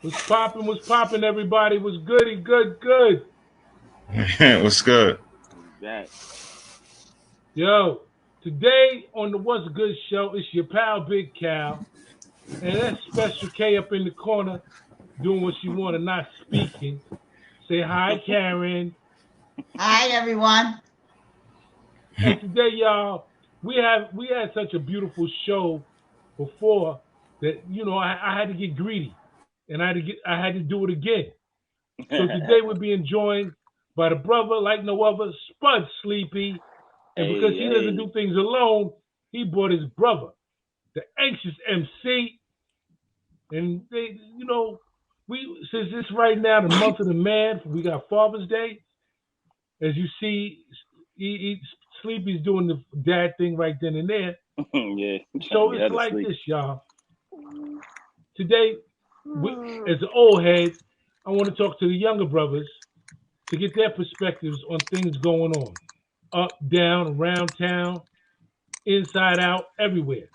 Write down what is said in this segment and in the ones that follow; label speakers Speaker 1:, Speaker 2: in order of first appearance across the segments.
Speaker 1: What's popping, everybody? Was goody, good.
Speaker 2: What's good?
Speaker 3: That
Speaker 1: Yo, today on the What's Good show, it's your pal Big Cal, and that's Special K up in the corner doing what she want and not speaking. Say hi, Karen.
Speaker 4: Hi, everyone.
Speaker 1: Hey, today, y'all, we had such a beautiful show before that I had to get greedy, and I had to do it again. So today we're being joined by the brother like no other, Spud Sleepy. And because
Speaker 3: hey
Speaker 1: he doesn't
Speaker 3: hey
Speaker 1: do things alone, he brought his brother, the anxious MC. And we since it's right now the month of the man, we got Father's Day. As you see, Sleepy's doing the dad thing right then and there.
Speaker 3: yeah, trying to
Speaker 1: So
Speaker 3: get
Speaker 1: it's
Speaker 3: her to
Speaker 1: like
Speaker 3: sleep.
Speaker 1: this, y'all. Today, as an old head, I want to talk to the younger brothers to get their perspectives on things going on, up, down, around town, inside out, everywhere.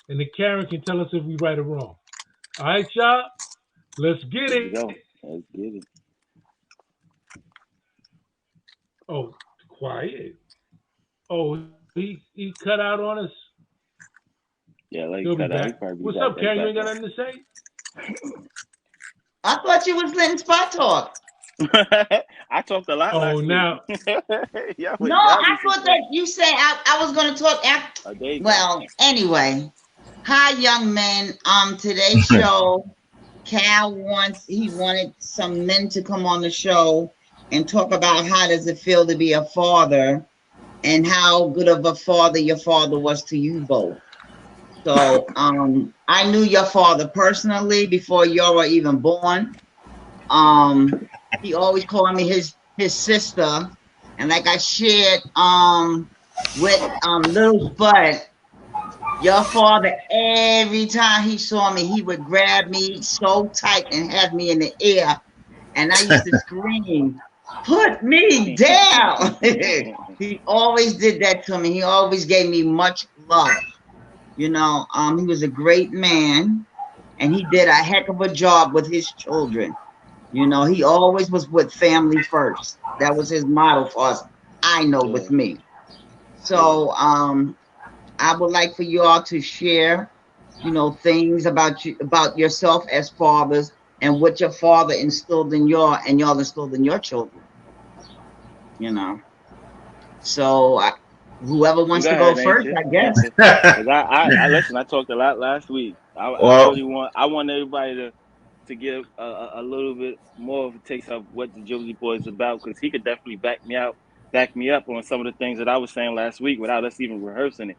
Speaker 1: And the Karen can tell us if we right or wrong. All right, y'all, let's get
Speaker 3: There we
Speaker 1: it.
Speaker 3: go. Let's get it.
Speaker 1: Oh, quiet. Oh, he cut out on us.
Speaker 3: Yeah, let
Speaker 1: He'll
Speaker 3: it
Speaker 1: be
Speaker 3: cut out. He
Speaker 1: back.
Speaker 3: probably be
Speaker 1: What's
Speaker 3: back.
Speaker 1: up,
Speaker 3: He
Speaker 1: Karen? You
Speaker 3: back
Speaker 1: ain't got nothing to say?
Speaker 4: I thought you was letting Spot talk.
Speaker 3: up. I talked a lot
Speaker 1: Oh,
Speaker 3: last week.
Speaker 1: now,
Speaker 4: No,
Speaker 3: Y'all
Speaker 4: I
Speaker 3: need some
Speaker 4: thought
Speaker 3: sense.
Speaker 4: that you said I was going to talk after.
Speaker 3: There you go.
Speaker 4: Well, anyway. Hi, young men. Today's show, he wanted some men to come on the show and talk about how does it feel to be a father and how good of a father your father was to you both. So, I knew your father personally before you were even born. Um, he always called me his sister, and like I shared with little Spud, your father every time he saw me, he would grab me so tight and have me in the air, and I used to scream, "Put me down!" He always did that to me. He always gave me much love. He was a great man, and he did a heck of a job with his children. He always was with family first. That was his motto for us. I know
Speaker 3: Yeah,
Speaker 4: with me.
Speaker 3: yeah.
Speaker 4: So I would like for you all to share, things about yourself as fathers and what your father instilled in y'all instilled in your children. You know. So whoever
Speaker 3: You
Speaker 4: wants
Speaker 3: go
Speaker 4: to go
Speaker 3: ahead,
Speaker 4: first,
Speaker 3: anxious,
Speaker 4: I guess.
Speaker 3: Cause I listen. I talked a lot last week. I
Speaker 2: Well,
Speaker 3: really want everybody to give a little bit more of a taste of what the Josie Boy is about, because he could definitely back me up on some of the things that I was saying last week without us even rehearsing it.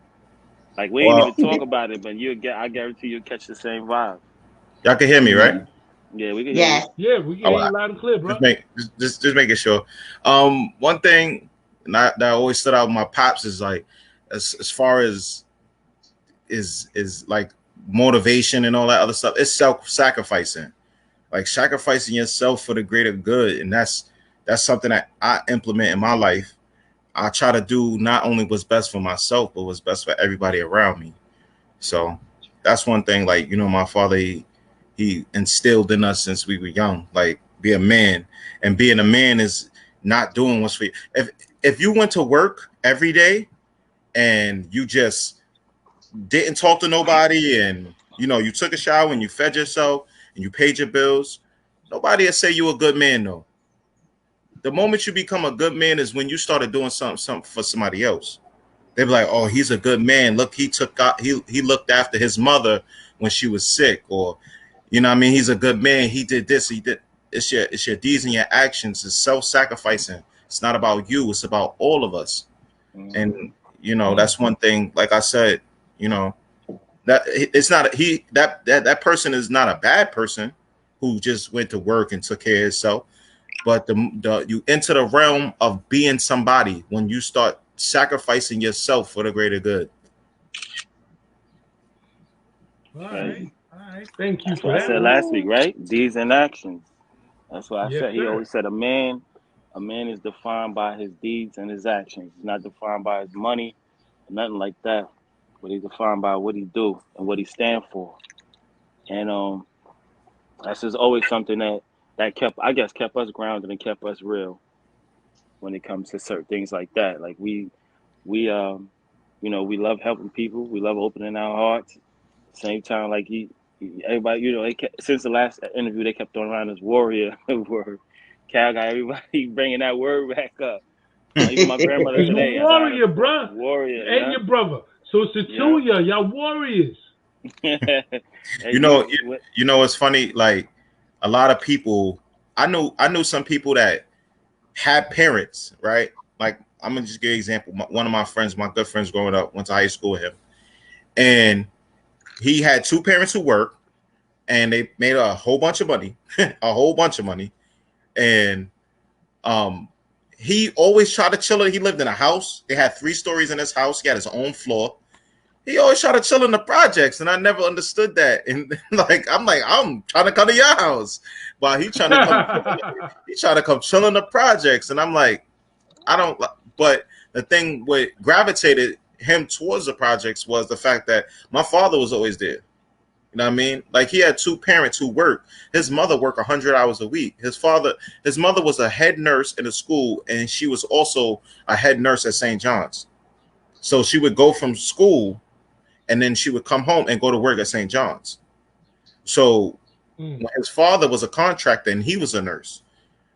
Speaker 3: Like we ain't even
Speaker 2: well,
Speaker 3: talk about it, but I guarantee you'll catch the same vibe.
Speaker 2: y'all can hear me, right?
Speaker 4: Yeah.
Speaker 3: Yeah, we can hear you.
Speaker 4: Yes.
Speaker 1: yeah, we can
Speaker 2: Oh,
Speaker 1: hear you loud and clear, bro.
Speaker 2: just making sure. One thing that always stood out with my pops is like, as far as is like motivation and all that other stuff. It's self-sacrificing, like sacrificing yourself for the greater good, and that's something that I implement in my life. I try to do not only what's best for myself, but what's best for everybody around me. So that's one thing. Like, my father, he instilled in us since we were young. Like, be a man, and being a man is not doing what's for you. If you went to work every day and you just didn't talk to nobody, and you took a shower and you fed yourself and you paid your bills, nobody will say you a good man. No, the moment you become a good man is when you started doing something for somebody else. They'd be like, "Oh, he's a good man. Look, he looked after his mother when she was sick," or, what I mean, he's a good man. He did this. He did. It's your deeds and your actions. It's self-sacrificing. It's not about you. It's about all of us.
Speaker 3: Hmm.
Speaker 2: And
Speaker 1: Mm.
Speaker 2: that's one thing. Like I said, you know that it's not he that person is not a bad person who just went to work and took care of himself. But the you enter the realm of being somebody when you start sacrificing yourself for the greater good.
Speaker 1: All
Speaker 3: Okay,
Speaker 1: right, all right. Thank you
Speaker 3: that's
Speaker 1: for
Speaker 3: what I
Speaker 1: that
Speaker 3: said
Speaker 1: one.
Speaker 3: last week, right? Deeds and actions. That's what I
Speaker 1: Yes,
Speaker 3: said. He
Speaker 1: sir.
Speaker 3: always said a man is defined by his deeds and his actions. He's not defined by his money or nothing like that. But he's defined by what he do and what he stand for. And That's just always something that kept, I guess, kept us grounded and kept us real when it comes to certain things like that. Like we we love helping people. We love opening our hearts. Same time, like everybody, they kept, since the last interview, they kept throwing around this warrior word. Cal got everybody bringing that word back up. Even my grandmother
Speaker 1: He's a
Speaker 3: today, I got
Speaker 1: warrior, bruh.
Speaker 3: warrior.
Speaker 1: And your brother. So it's the two of y'all warriors.
Speaker 3: Hey,
Speaker 2: You know, it's funny. Like a lot of people, I knew some people that had parents, right? Like I'm gonna just give you an example. One of my friends, my good friends growing up, went to high school with him, and he had two parents who worked, and they made a whole bunch of money, a whole bunch of money, and he always tried to chill. He lived in a house. They had 3 stories in his house. He had his own floor. He always tried to chill in the projects, and I never understood that. And I'm trying to come to your house, while he trying to come chill in the projects, and I'm like, I don't. But the thing what gravitated him towards the projects was the fact that my father was always there. You know what I mean? Like he had 2 parents who worked. His mother worked 100 hours a week. His mother was a head nurse in the school, and she was also a head nurse at St. John's. So she would go from school, and then she would come home and go to work at St. John's. So when his father was a contractor and he was a nurse,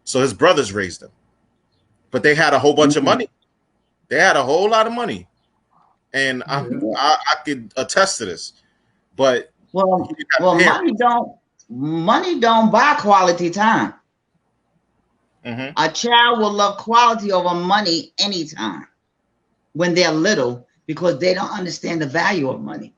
Speaker 2: so his brothers raised him. But they had a whole bunch of money. They had a whole lot of money, and I could attest to this. But
Speaker 4: well, money don't buy quality time. A child will love quality over money anytime when they're little, because they don't understand the value of money.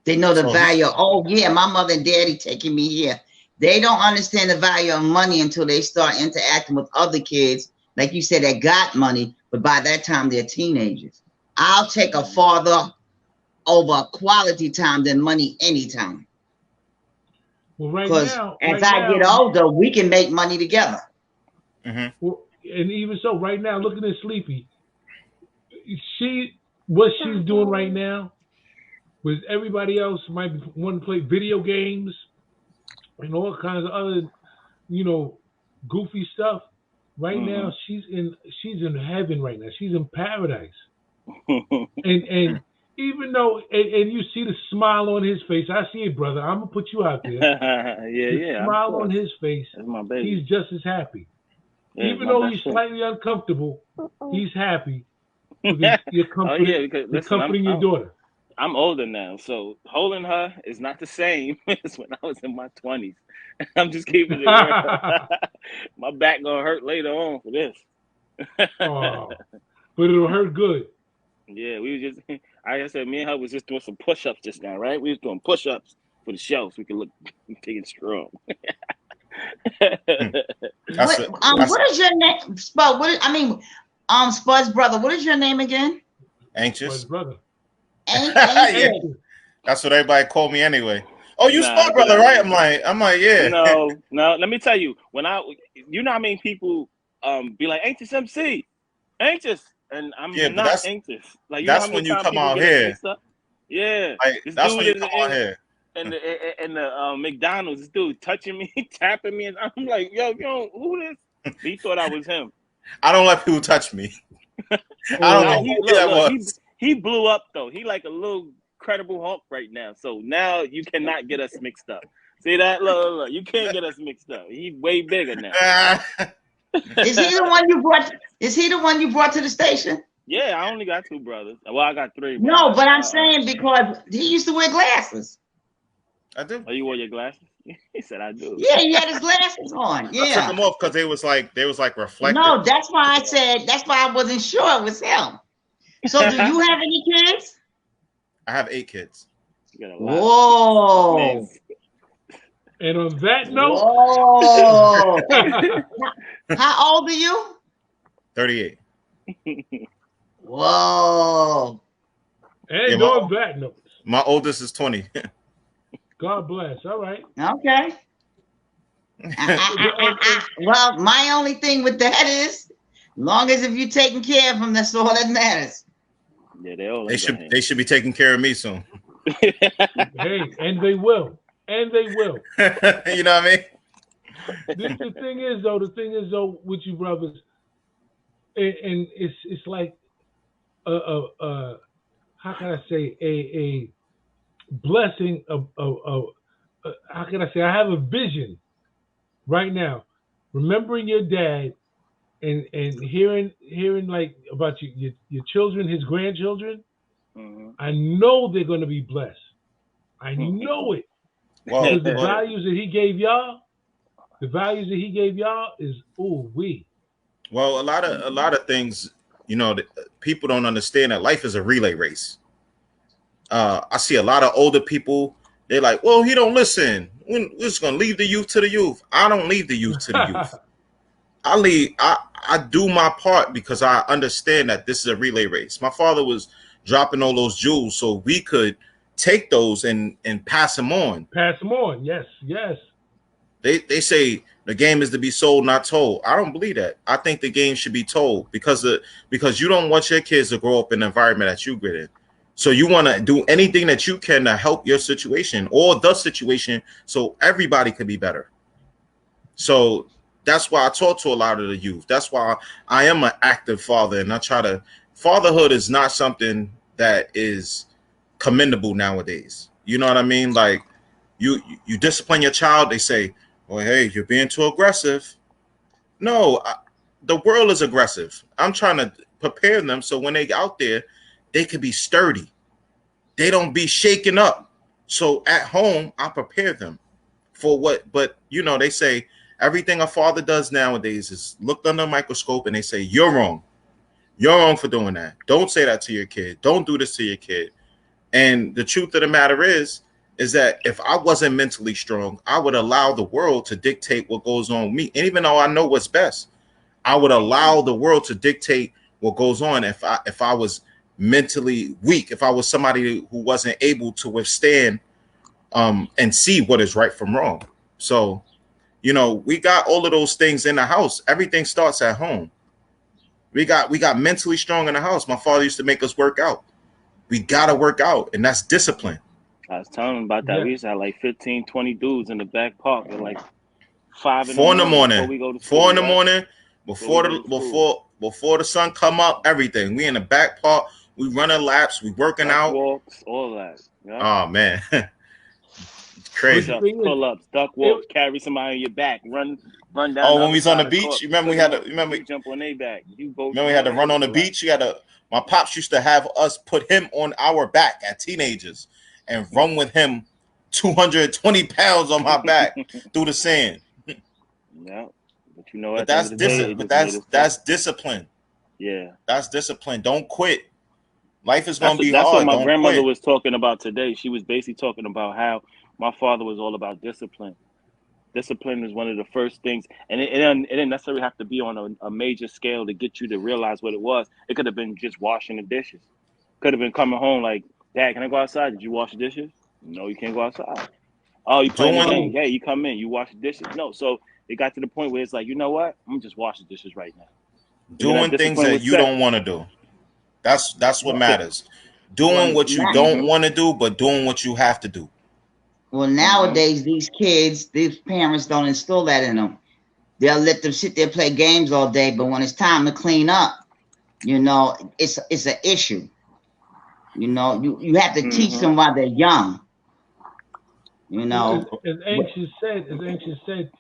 Speaker 4: They know the value of, oh yeah, my mother and daddy taking me here. They don't understand the value of money until they start interacting with other kids, like you said, that got money, but by that time they're teenagers. I'll take a father over quality time than money anytime.
Speaker 1: Well, right now,
Speaker 4: as I get older, we can make money together.
Speaker 1: Well, and even so, right now, looking at Sleepy, what she's doing right now, with everybody else might want to play video games and all kinds of other, goofy stuff. Right now, she's in heaven right now. She's in paradise. and even though, and you see the smile on his face, I see it, brother. I'm gonna put you out there. The smile on his face. That's my baby. He's just as happy. Yeah, even though he's slightly uncomfortable, he's happy because you're comforting your daughter.
Speaker 3: I'm older now, so holding her is not the same as when I was in my 20s. I'm just keeping it real. My back gonna hurt later on for this.
Speaker 1: But it'll hurt good.
Speaker 3: Yeah, we were just, like I said, me and her was just doing some push-ups just now, right? We was doing push-ups for the show so we could look big and strong.
Speaker 4: What is your name, Spud? Spud's brother. What is your name again?
Speaker 2: Anxious.
Speaker 1: Spud's brother.
Speaker 2: Yeah. That's what everybody called me anyway. Oh, you Spud brother, right? I'm like, yeah.
Speaker 3: No. Let me tell you, when how many people be like Anxious MC, Anxious, and I'm not anxious. Like
Speaker 2: that's when you come out here.
Speaker 3: Yeah,
Speaker 2: like, that's when you come out here.
Speaker 3: And the McDonald's, this dude touching me, tapping me, and I'm like, yo, who this? He thought I was him.
Speaker 2: I don't let people touch me. I don't know who that was.
Speaker 3: He blew up though. He like a little Credible Hulk right now. So now you cannot get us mixed up. See that? Look. You can't get us mixed up. He's way bigger now.
Speaker 4: Is he the one you brought? Is he the one you brought to the station?
Speaker 3: Yeah, I only got 2 brothers. Well, I got 3.
Speaker 4: No, but I'm saying because he used to wear glasses.
Speaker 2: I do.
Speaker 3: Oh, you wore your glasses? He said I do.
Speaker 4: Yeah, he had his glasses on. Yeah.
Speaker 2: I took them off because they was like reflective.
Speaker 4: No, that's why I said. That's why I wasn't sure it was him. So, do you have any kids?
Speaker 2: I have 8 kids.
Speaker 4: Whoa.
Speaker 1: And on that note,
Speaker 4: how old are you?
Speaker 2: 38.
Speaker 4: Whoa.
Speaker 1: And on that note,
Speaker 2: my oldest is 20.
Speaker 1: God bless. All right.
Speaker 4: Okay. Well, my only thing with that is, long as if you're taking care of them, that's all that matters.
Speaker 3: Yeah,
Speaker 2: they should be taking care of me soon.
Speaker 1: Hey, and they will. and they will.
Speaker 2: You know what I mean?
Speaker 1: The thing is though, with you brothers, and it's like a how can I say a blessing of how can I say I have a vision right now, remembering your dad and hearing like about your children, his grandchildren.
Speaker 3: Mm-hmm.
Speaker 1: I know they're going to be blessed. I know it
Speaker 2: Well,
Speaker 1: because the values that he gave y'all, is ooh wee.
Speaker 2: well, a lot of things, people don't understand that life is a relay race. I see a lot of older people. They're like, "Well, he don't listen. We're just gonna leave the youth to the youth." I don't leave the youth to the youth. I leave. I do my part because I understand that this is a relay race. My father was dropping all those jewels so we could take those and pass them on.
Speaker 1: Pass them on. Yes, yes.
Speaker 2: They say the game is to be sold, not told. I don't believe that. I think the game should be told because you don't want your kids to grow up in the environment that you grew in. So you want to do anything that you can to help your situation or the situation so everybody could be better. So that's why I talk to a lot of the youth. That's why I am an active father, and I try to. Fatherhood is not something that is commendable nowadays. You know what I mean? Like you discipline your child, they say, "Well, hey, you're being too aggressive." No, the world is aggressive. I'm trying to prepare them so when they out there, they can be sturdy. They don't be shaken up. So at home, I prepare them for what. But they say everything a father does nowadays is looked under a microscope, and they say you're wrong. You're wrong for doing that. Don't say that to your kid. Don't do this to your kid. And the truth of the matter is that if I wasn't mentally strong, I would allow the world to dictate what goes on with me. And even though I know what's best, I would allow the world to dictate what goes on if I was mentally weak, if I was somebody who wasn't able to withstand and see what is right from wrong. So, we got all of those things in the house. Everything starts at home. We got mentally strong in the house. My father used to make us work out. We gotta work out, and that's discipline.
Speaker 3: I was telling him about that.
Speaker 1: Yes.
Speaker 3: We used to have like 15, 20 dudes in the back park at like 5 in the
Speaker 2: 4 in the
Speaker 3: morning before
Speaker 2: morning.
Speaker 3: we go to school.
Speaker 2: 4 in the
Speaker 3: Right?
Speaker 2: morning before the sun come up. Everything. We in the back park. We running laps. We working
Speaker 3: Duck
Speaker 2: out.
Speaker 3: walks, all that. Yeah.
Speaker 2: Oh man,
Speaker 1: But the
Speaker 2: crazy.
Speaker 3: Push-ups,
Speaker 1: thing is,
Speaker 3: pull-ups, duck
Speaker 1: it,
Speaker 3: walks, carry somebody on your back, run down
Speaker 2: Oh,
Speaker 3: the
Speaker 2: when we
Speaker 3: other
Speaker 2: was on the
Speaker 3: side of the
Speaker 2: beach,
Speaker 3: court,
Speaker 2: you remember
Speaker 3: pick
Speaker 2: we
Speaker 3: them
Speaker 2: had to.
Speaker 3: up.
Speaker 2: Remember,
Speaker 3: You jump on their back. You both
Speaker 2: remember we had to run on the
Speaker 3: all that.
Speaker 2: beach. You had to. My pops used to have us put him on our back at teenagers and run with him, 220 pounds on my back through the sand.
Speaker 3: Yeah, but you know,
Speaker 2: But
Speaker 3: at the end of the day, it
Speaker 2: but
Speaker 3: just made us tough.
Speaker 2: that's discipline.
Speaker 3: Yeah,
Speaker 2: That's discipline. Don't quit. Life is
Speaker 3: that's
Speaker 2: gonna be
Speaker 3: that's what
Speaker 2: hard.
Speaker 3: my
Speaker 2: Don't
Speaker 3: grandmother
Speaker 2: quit.
Speaker 3: was talking about today. She was basically talking about how my father was all about discipline. Discipline is one of the first things, and it didn't necessarily have to be on a major scale to get you to realize what it was. It could have been just washing the dishes. Could have been coming home like, Dad, can I go outside? Did you wash the dishes? No, you can't go outside. Oh, you playing the game?
Speaker 2: Doing
Speaker 3: Yeah, you come in, you wash the dishes. No, so it got to the point where it's like, you know what? I'm gonna just wash the dishes right now. And then that
Speaker 2: doing things
Speaker 3: discipline
Speaker 2: that
Speaker 3: was
Speaker 2: you
Speaker 3: set.
Speaker 2: don't want to do. That's what
Speaker 3: Okay.
Speaker 2: matters. Doing
Speaker 4: Well,
Speaker 2: what you don't want to do, but doing what you have to do.
Speaker 4: well,
Speaker 3: Mm-hmm.
Speaker 4: nowadays these kids, these parents don't instill that in them. They'll let them sit there play games all day, but when it's time to clean up, it's an issue. You have to teach
Speaker 3: Mm-hmm.
Speaker 4: them while they're young. You
Speaker 1: as,
Speaker 4: know,
Speaker 1: as anxious said,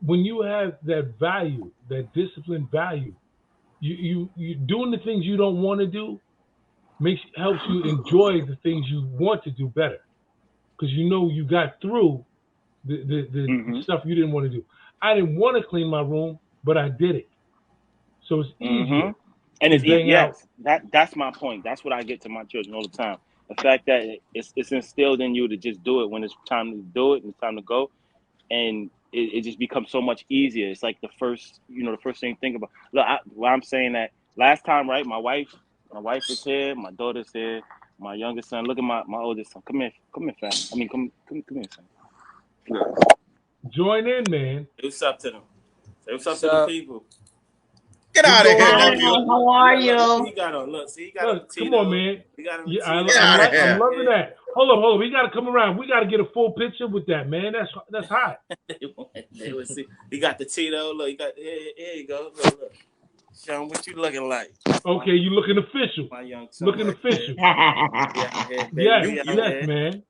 Speaker 1: when you have that value, that disciplined value, you doing the things you don't want to do helps you enjoy the things you want to do better because you got through the
Speaker 3: Mm-hmm.
Speaker 1: stuff you didn't want to do. I didn't want to clean my room, but I did it. So it's
Speaker 3: Mm-hmm.
Speaker 1: easier
Speaker 3: And
Speaker 1: to
Speaker 3: it's
Speaker 1: bang out.
Speaker 3: yes, that's my point. That's what I get to my children all the time. The fact that it's instilled in you to just do it when it's time to do it and it's time to go, and it just becomes so much easier. It's like the first thing you think about. Look, why I'm saying that last time, right? My wife is here, my daughter's here, my youngest son. Look at my oldest son. Come here, fam. I mean, come here, son. Yeah.
Speaker 1: Join in, man.
Speaker 3: Say what's up to them. Say what's up
Speaker 5: What's
Speaker 3: to the
Speaker 5: up?
Speaker 3: people.
Speaker 2: Get
Speaker 1: What's
Speaker 2: out of
Speaker 1: going
Speaker 2: here,
Speaker 1: on,
Speaker 4: hi,
Speaker 2: nephew.
Speaker 1: man?
Speaker 4: how are
Speaker 3: Look what
Speaker 4: you?
Speaker 3: he got on. Look, see, he got on the
Speaker 1: Look, come on,
Speaker 3: Tito.
Speaker 1: man.
Speaker 3: He got on the
Speaker 1: Yeah,
Speaker 3: Tito.
Speaker 2: Get out of
Speaker 1: I'm
Speaker 2: here.
Speaker 1: loving that. Hold on. We gotta come around. We gotta get a full picture with that, man. That's hot.
Speaker 3: They would see. He got the Tito. Look, he got. Here you go. Look. Show him what you looking like.
Speaker 1: Okay, you looking official.
Speaker 3: My young son
Speaker 1: Looking
Speaker 3: right
Speaker 1: official.
Speaker 3: here,
Speaker 1: Yes,
Speaker 3: baby.
Speaker 1: yes, man.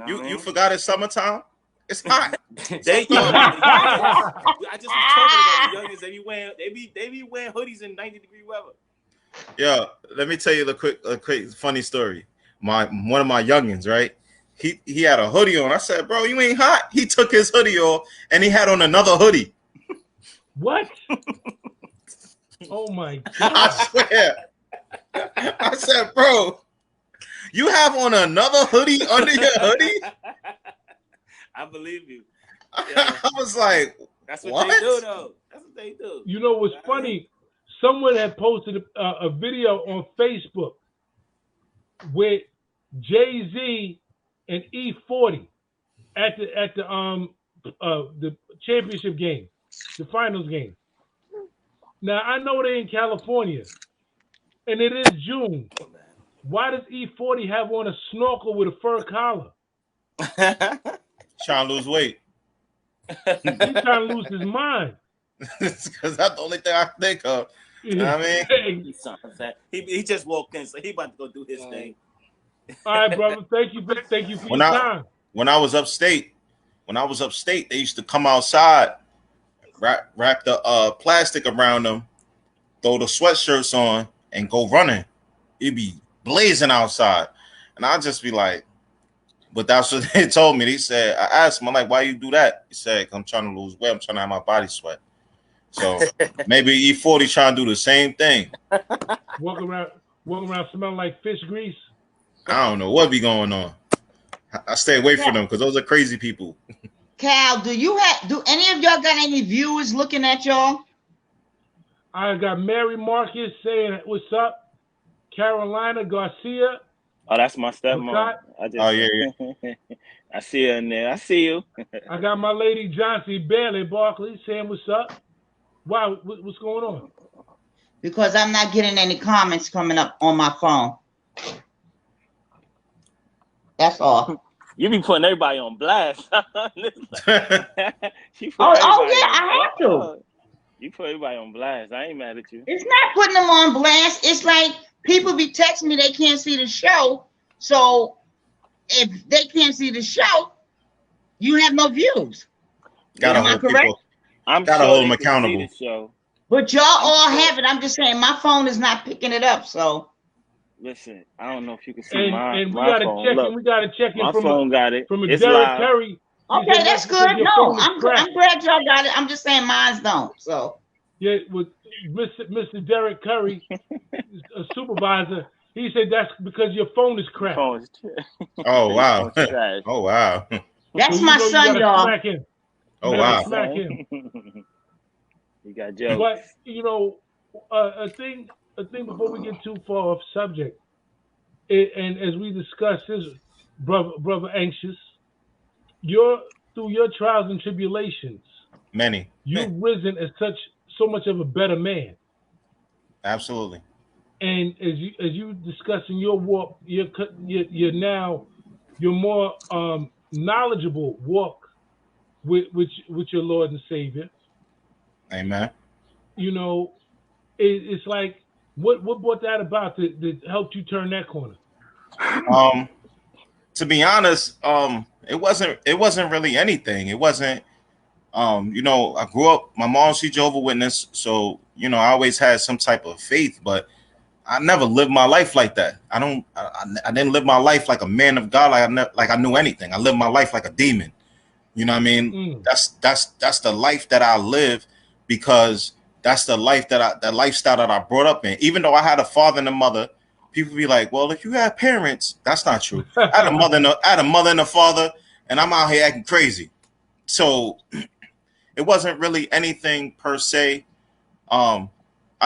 Speaker 2: You forgot it's summertime. It's hot.
Speaker 3: They yo, the youngins. I just was talking about the youngins. They be wearing hoodies in 90-degree weather.
Speaker 2: Yeah, let me tell you a quick funny story. One of my youngins, right? He had a hoodie on. I said, bro, you ain't hot. He took his hoodie off and he had on another hoodie.
Speaker 1: What? Oh my God.
Speaker 2: I swear. I said, bro, you have on another hoodie under your hoodie?
Speaker 3: I believe you.
Speaker 2: Yeah. I was like,
Speaker 3: that's what they do, though. That's what they do.
Speaker 1: You know what's funny? Someone had posted a video on Facebook with Jay-Z and E40 at the championship game, the finals game. Now I know they're in California, and it is June. Why does E40 have on a snorkel with a fur collar?
Speaker 2: Trying to lose weight.
Speaker 1: He's trying to lose his mind.
Speaker 2: Because that's the only thing I think of. You know what I mean?
Speaker 3: He just walked in, so he about to go do his thing.
Speaker 1: All right, brother. Thank you for your time.
Speaker 2: When I was upstate, they used to come outside, wrap the plastic around them, throw the sweatshirts on, and go running. It'd be blazing outside, and I'd just be like, but that's what they told me. They said, I asked him, I'm like, why you do that? He said, I'm trying to lose weight. I'm trying to have my body sweat. So maybe E40 trying to do the same thing.
Speaker 1: Walk around smelling like fish grease.
Speaker 2: I don't know what be going on. I stay away from them because those are crazy people.
Speaker 4: Cal, do any of y'all got any viewers looking at y'all?
Speaker 1: I got Mary Marcus saying, what's up? Carolina Garcia.
Speaker 3: Oh, that's my stepmom.
Speaker 2: Yeah.
Speaker 3: I see her in there. I see you.
Speaker 1: I got my lady Johnson Bailey Barkley saying, what's up? Wow, what's going on?
Speaker 4: Because I'm not getting any comments coming up on my phone. That's all.
Speaker 3: You be putting everybody on blast.
Speaker 4: Oh yeah, I have to.
Speaker 3: You put everybody on blast. I ain't mad at you.
Speaker 4: It's not putting them on blast. It's like people be texting me they can't see the show. So if they can't see the show, you have no views.
Speaker 2: Gotta hold people. Gotta hold them accountable.
Speaker 3: The
Speaker 4: but y'all all have it. I'm just saying my phone is not picking it up. So
Speaker 3: listen, I don't know if you can see
Speaker 1: and
Speaker 3: we gotta check in
Speaker 1: my
Speaker 3: from phone got it.
Speaker 1: From a
Speaker 3: it's
Speaker 1: Derek
Speaker 3: live.
Speaker 1: Curry.
Speaker 4: Okay, that's good. No, I'm glad y'all got it. I'm just saying mine don't. So
Speaker 1: yeah, with Mr. Derek Curry, a supervisor, he said that's because your phone is cracked.
Speaker 2: Oh wow! Oh wow!
Speaker 4: That's my son, y'all.
Speaker 2: Oh wow!
Speaker 1: Smack him.
Speaker 3: You got jokes.
Speaker 1: But you know, a thing before we get too far off subject, and as we discussed this, brother anxious, through your trials and tribulations, you've risen as so much of a better man.
Speaker 2: Absolutely.
Speaker 1: And as you discussing your walk, you're now more knowledgeable walk with your Lord and Savior.
Speaker 2: Amen.
Speaker 1: You know, it's like what brought that about that helped you turn that corner?
Speaker 2: To be honest, it wasn't really anything. It wasn't. You know, I grew up. My mom, she's Jehovah's Witness, so you know, I always had some type of faith, but I never lived my life like that. I didn't live my life like a man of God. Like I knew anything. I lived my life like a demon. You know what I mean? That's the life that I live because that's the life that lifestyle that I brought up in. Even though I had a father and a mother, people be like, "Well, if you had parents, that's not true." I had a mother and a father, and I'm out here acting crazy. So it wasn't really anything per se. I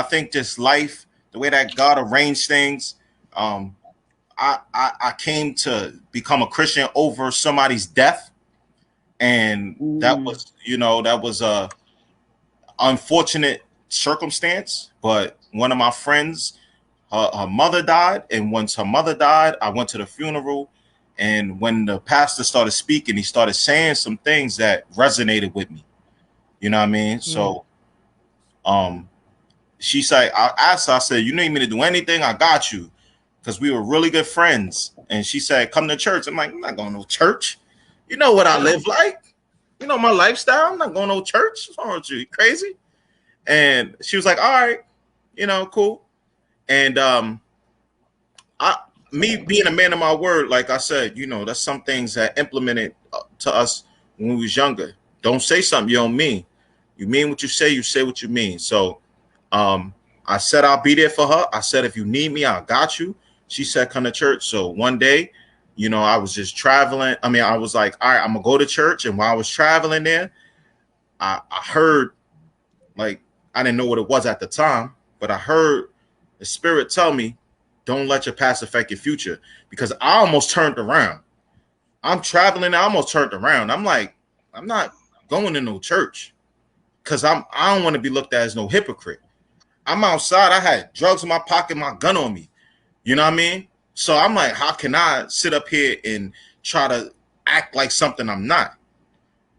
Speaker 2: think just life, the way that God arranged things. I came to become a Christian over somebody's death. And that was a unfortunate circumstance. But one of my friends, her mother died, and once her mother died, I went to the funeral, And when the pastor started speaking, he started saying some things that resonated with me. You know what I mean? So she said, I asked her, I said, you need me to do anything? I got you. Because we were really good friends. And she said, come to church. I'm like, I'm not going to church. You know what I live like. You know my lifestyle. I'm not going to church. What's wrong with you? You crazy? And she was like, all right, you know, cool. And me being a man of my word, like I said, you know, that's some things that implemented to us when we was younger. Don't say something you don't mean. You mean what you say what you mean. So I said I'll be there for her. I said, if you need me, I got you. She said, come to church. So one day, you know, I was just traveling. I mean, I was like, all right, I'm gonna go to church. And while I was traveling there, I heard, like, I didn't know what it was at the time, but I heard the spirit tell me, don't let your past affect your future, because I almost turned around. I'm traveling. I almost turned around. I'm like, I'm not going to no church because I don't want to be looked at as no hypocrite. I'm outside. I had drugs in my pocket, my gun on me. You know what I mean? So I'm like, how can I sit up here and try to act like something I'm not?